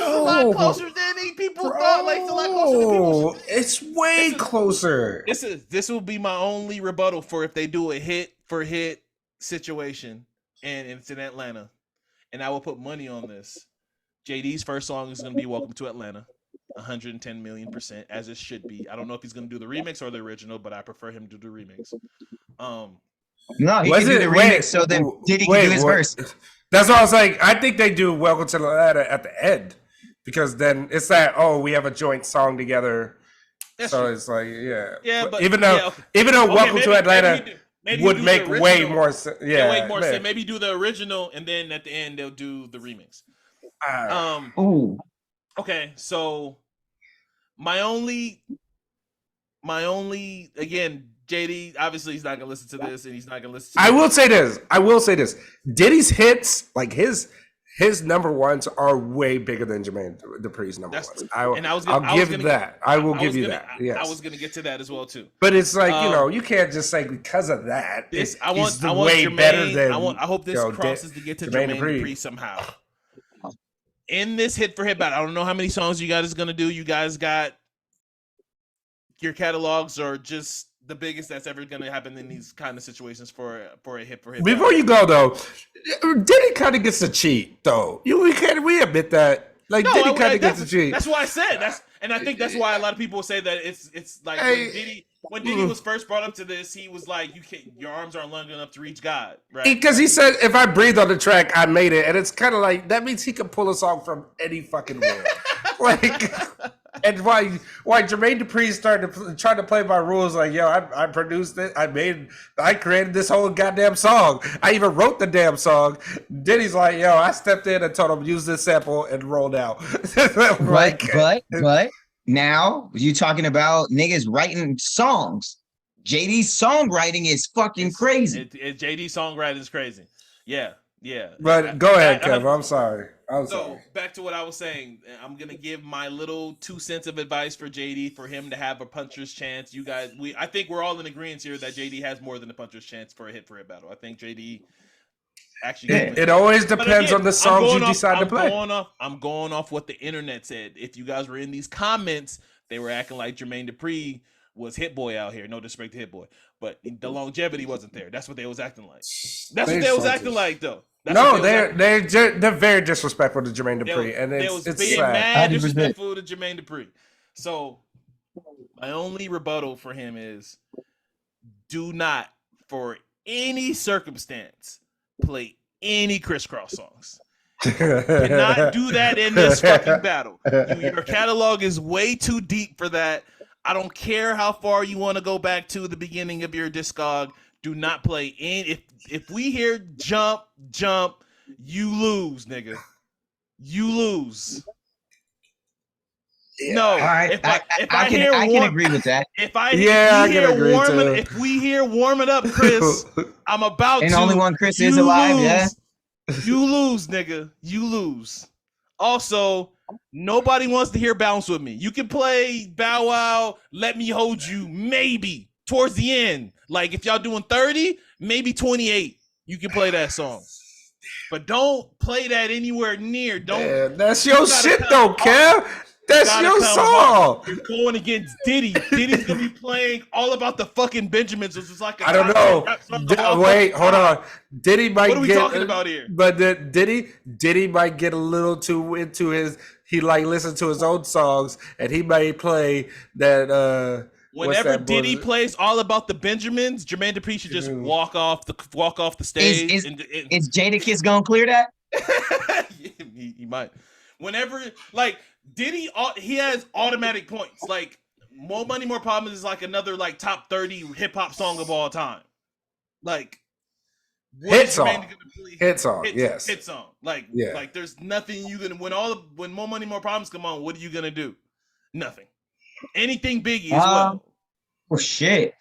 a lot closer than people thought. Like it's a lot closer than people. It's way closer. This will be my only rebuttal for if they do a hit for hit situation, and it's in Atlanta, and I will put money on this. JD's first song is going to be "Welcome to Atlanta," 110 million%, as it should be. I don't know if he's going to do the remix or the original, but I prefer him to do the remix. No, he can do the remix, so then Diddy can do his verse. That's what I was like. I think they do "Welcome to Atlanta" at the end, because then it's that we have a joint song together. So it's like but even though "Welcome to Atlanta" would make way more sense. Yeah, make more sense. Maybe do the original, and then at the end they'll do the remix. Okay, so my only again, JD obviously he's not gonna listen to this, and he's not gonna listen to I will say this. Diddy's hits, like his number ones, are way bigger than Jermaine Dupri's number ones. I'll give you that. Yes. I was gonna get to that as well too. But it's like you can't just say because of that. I want Jermaine, better than. I hope this crosses to get to Jermaine Dupri somehow. In this hit for hit battle, I don't know how many songs you guys is gonna do. You guys got your catalogs are just the biggest that's ever gonna happen in these kind of situations for a hit for hit. Before you go though, Diddy kind of gets to cheat though. We admit that. Like Diddy kind of gets to cheat. That's why I said and I think that's why a lot of people say that it's like when Diddy was first brought up to this, he was like, your arms aren't long enough to reach God, right? Because he said, if I breathe on the track, I made it. And it's kind of like, that means he can pull a song from any fucking where. And why Jermaine Dupri started trying to play by rules, like, yo, I produced it, I created this whole goddamn song. I even wrote the damn song. Diddy's like, yo, I stepped in and told him use this sample and rolled out. But now you talking about niggas writing songs. JD's songwriting is fucking crazy. JD's songwriting is crazy. Yeah. But go ahead, Kev. I'm sorry. So back to what I was saying. I'm gonna give my little 2 cents of advice for JD for him to have a puncher's chance. You guys, I think we're all in agreement here that JD has more than a puncher's chance for a hit for hit battle. I think JD actually. It always depends on the songs you decide to play. I'm going off what the internet said. If you guys were in these comments, they were acting like Jermaine Dupri was Hit Boy out here. No disrespect to Hit Boy, but the longevity wasn't there. That's what they was acting like. That's what they was acting like, though. They're very disrespectful to Jermaine Dupri, and it's being sad. mad disrespectful to Jermaine Dupri. So my only rebuttal for him is, do not, for any circumstance, play any crisscross songs. Cannot do that in this fucking battle. Your catalog is way too deep for that. I don't care how far you want to go back to the beginning of your discog. Do not play in. If we hear jump, you lose, nigga. You lose. Yeah. No, all right. I can agree with that. If we hear warm it up, Chris, I'm about and to. And only one Chris is alive, yeah. You lose, nigga. You lose. Also, nobody wants to hear Bounce With Me. You can play Bow Wow, Let Me Hold You, maybe towards the end. Like if y'all doing 30, maybe 28, you can play that song. But don't play that anywhere near. That's your shit though, Kev. That's your song. You're going against Diddy. Diddy's gonna be playing All About the Fucking Benjamins. Which is like I don't know. Wait, hold on. Diddy might what are we talking about here? But Diddy might get a little too into his. He like listen to his own songs, and he might play that. Whenever Diddy plays All About the Benjamins, Jermaine Dupri should just walk off the stage. Is Jadakiss gonna clear that? he might. Whenever like Diddy, he has automatic points. Like More Money, More Problems is like another like top 30 hip hop song of all time. Like what Hit is song. Jermaine gonna play? Hit song, yes. Hit song. Like, Yeah. like there's nothing you gonna when More Money, More Problems come on. What are you gonna do? Nothing. Anything Biggie as well. Well, shit.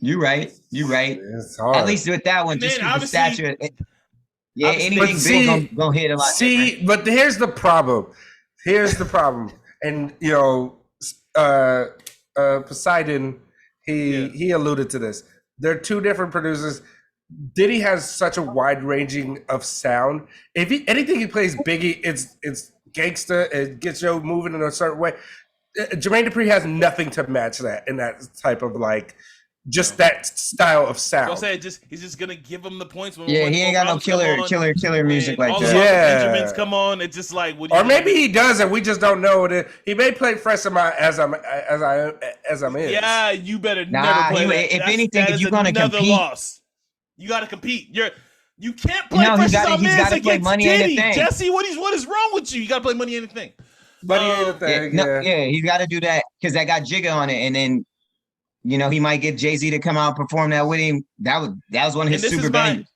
You right. It's hard. At least with that one, And just then with the stature. Yeah, obviously- anything But big gonna hit a lot. See, but here's the problem. And Poseidon, he alluded to this. There are two different producers. Diddy has such a wide ranging of sound. Anything he plays Biggie, it's gangsta. It gets you moving in a certain way. Jermaine Dupri has nothing to match that in that type of like just that style of sound. I'll say he's just gonna give him the points when He ain't got no killer music like that. Benjamins come on. It's just like or maybe he does and we just don't know it. He may play fresh as I'm in. Yeah, you better Nah, never play that. if anything, if you're gonna another compete, loss. You gotta compete. You can't play No, fresh he's as I'm gotta play against Money Ain't a Diddy. Thing. Jesse, what is wrong with you? You gotta play Money Ain't a Thing. Money Ain't a Thing. Yeah, he's got to do that because that got Jigga on it, and then he might get Jay-Z to come out and perform that with him. That was one of his super bangers.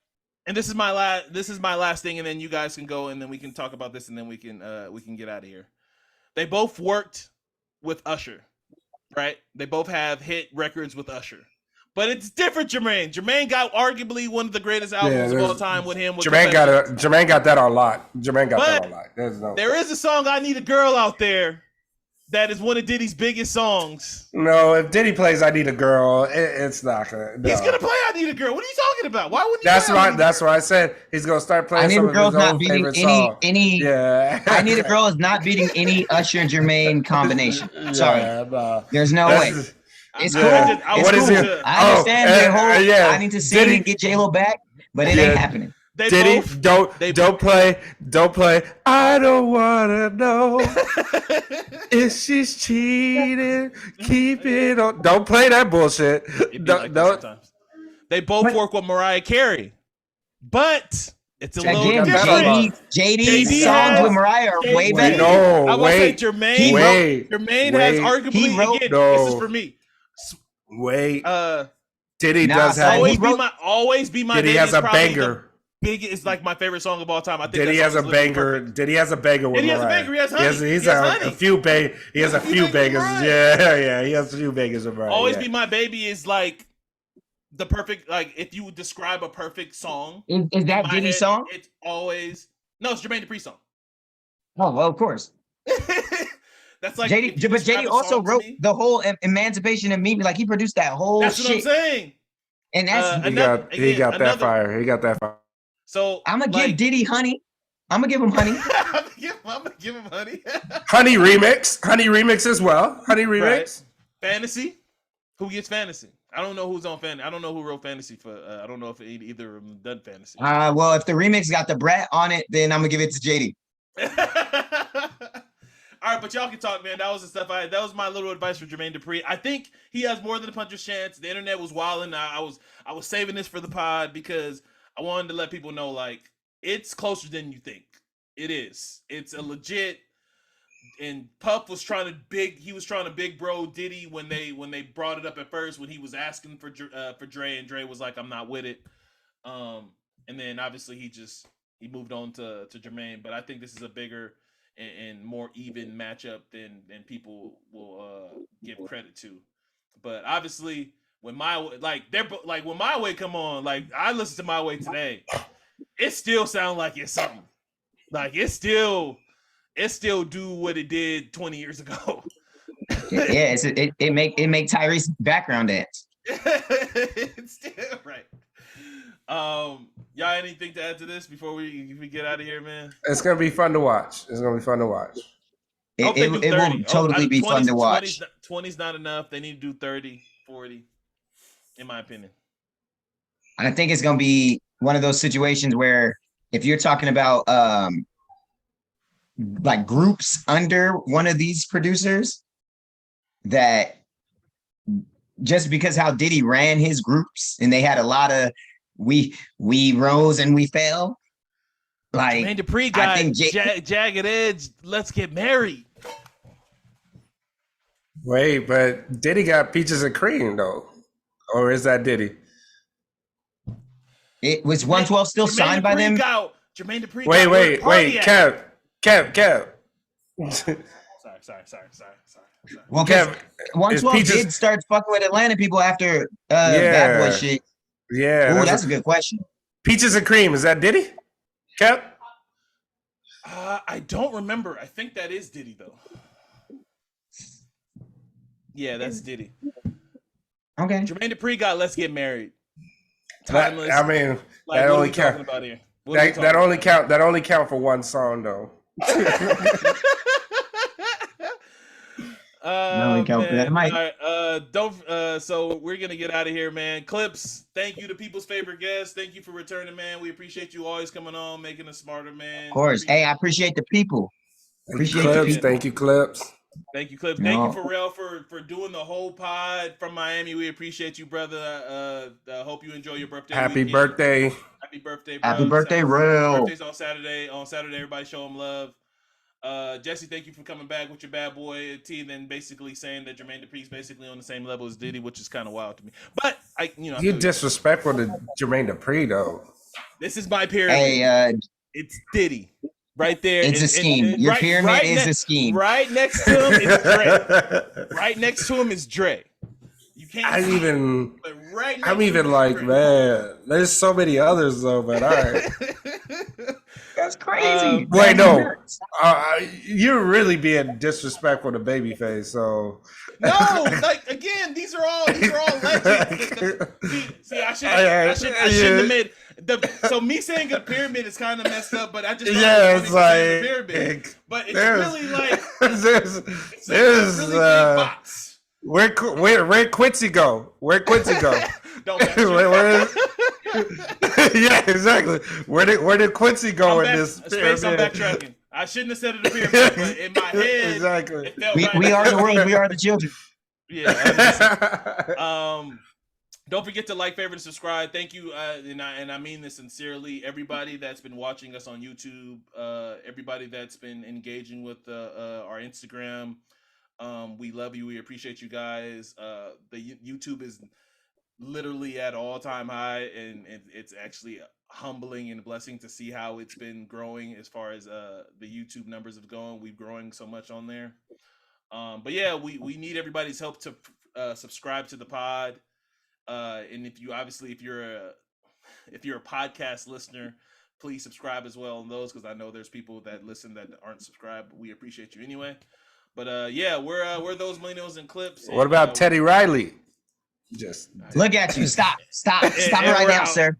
And this is my last thing, and then you guys can go, and then we can talk about this, and then we can get out of here. They both worked with Usher, right? They both have hit records with Usher. But it's different, Jermaine. Jermaine got arguably one of the greatest albums of all time with him. Jermaine got that on lock. Jermaine got that on lock. There is a song, I Need a Girl, out there that is one of Diddy's biggest songs. No, if Diddy plays I Need a Girl, it's not gonna. No. He's gonna play I Need a Girl. What are you talking about? Why wouldn't he? That's why I said he's gonna start playing some of his own favorite songs. Yeah. I Need a Girl is not beating any Usher Jermaine combination. Sorry. There's no way. It's cool. I understand the whole I need to sing and get J-Lo back, but it ain't happening. Don't play. I don't wanna know if she's cheating. Keep it on. Don't play that bullshit. They both work with Mariah Carey, but it's a little different. JD's songs with Mariah are way better. No, I will say Jermaine has arguably again. This is for me. Wait, Diddy does have always be my. Diddy has a banger. It's like my favorite song of all time. I think Diddy has a banger. Diddy has a banger with Mariah. He has Honey. He has a few bangers. He has a few bangers. Yeah. He has a few bangers with Mariah. Always Be My Baby is like the perfect. Like if you would describe a perfect song, is that Diddy's song? It's always it's Jermaine Dupri's song. Oh well, of course. That's like JD, but JD also wrote the whole Emancipation of Me. Like he produced that whole that's shit. That's what I'm saying. And that's he got that fire. He got that fire. So I'm gonna give Diddy Honey. I'm gonna give him Honey. I'm gonna give him Honey. Honey remix as well. Honey remix. Right. Fantasy. Who gets Fantasy? I don't know who's on Fantasy. I don't know who wrote Fantasy for. I don't know if either of them done Fantasy. Well, if the remix got the Brat on it, then I'm gonna give it to JD. All right, but y'all can talk, man. That was the stuff that was my little advice for Jermaine Dupri. I think he has more than a puncher's chance. The internet was wilding. I was saving this for the pod because I wanted to let people know, like, it's closer than you think. It is. It's a legit. And Puff was trying to big bro Diddy when they brought it up at first when he was asking for Dre, and Dre was like, I'm not with it. And then obviously he moved on to Jermaine, but I think this is a bigger and more even matchup than people will give credit to. But obviously, when My Way come on, like I listened to My Way today, it still sounds like it's something. Like it still do what it did 20 years ago. Yeah, it make Tyrese background dance. It's still right. Y'all anything to add to this before we get out of here, man? It's gonna be fun to watch. It will totally be fun to watch. 20's not enough. They need to do 30, 40, in my opinion. I think it's gonna be one of those situations where if you're talking about like groups under one of these producers, that just because how Diddy ran his groups and they had a lot of we rose and we fell. Like Jermaine Dupri got Jagged Edge. Let's Get Married. Wait, but Diddy got Peaches and Cream though, or is that Diddy? It was 112 still signed by them. Jermaine Dupri. Wait, Kev. Sorry. Well, Kev, 112 did start fucking with Atlanta people after Bad Boy shit. Yeah. Ooh, that's a good question. Peaches and Cream, is that Diddy? Kev? I don't remember. I think that is Diddy though. Yeah, that's Diddy. Okay. Jermaine Dupri got "Let's Get Married." Timeless. I mean, like, that only count. That only count for one song though. So we're gonna get out of here, man. Clips, thank you to people's favorite guests. Thank you for returning, man. We appreciate you always coming on, making us smarter, man. Of course. Hey, I appreciate the people. Appreciate Clips. Thank you, Clips. Thank you, Clips. Thank you, Pharrell, for doing the whole pod from Miami. We appreciate you, brother. Hope you enjoy your birthday. Happy birthday. Happy birthday, bro. Happy birthday, real. Birthday's on Saturday. On Saturday, everybody show him love. Jesse, thank you for coming back with your bad boy T, then basically saying that Jermaine Dupri is basically on the same level as Diddy, which is kind of wild to me. But you're disrespectful to Jermaine Dupri though. This is my pyramid. Hey, it's Diddy right there. It's a scheme. Your pyramid is a scheme. Right next to him is Dre. Right next to him is Dre. You can't. I'm even like, man. There's so many others though, but all right. That's crazy. Wait, no. You're really being disrespectful to Babyface. So no, like again, these are all legends. See, I shouldn't admit. So me saying a pyramid is kind of messed up, but I just it's like a pyramid. But it's really like it's there's really big box. Where Quincy go? Where Quincy go? Don't yeah, exactly. Where did Quincy go in this pyramid? Space, I'm backtracking. I shouldn't have said it a pyramid, but in my head, exactly. It felt we are the world. We are the children. Yeah. Don't forget to like, favorite, and subscribe. Thank you, and I mean this sincerely. Everybody that's been watching us on YouTube, everybody that's been engaging with our Instagram, we love you. We appreciate you guys. The YouTube is literally at all-time high, and it's actually humbling and a blessing to see how it's been growing as far as the YouTube numbers have gone. We're growing so much on there. But yeah, we need everybody's help to subscribe to the pod. And if you're a podcast listener, please subscribe as well on those, because I know there's people that listen that aren't subscribed. But we appreciate you anyway. But yeah, we're those millennials and clips. What about Teddy Riley? Just look at you. Stop right now, sir.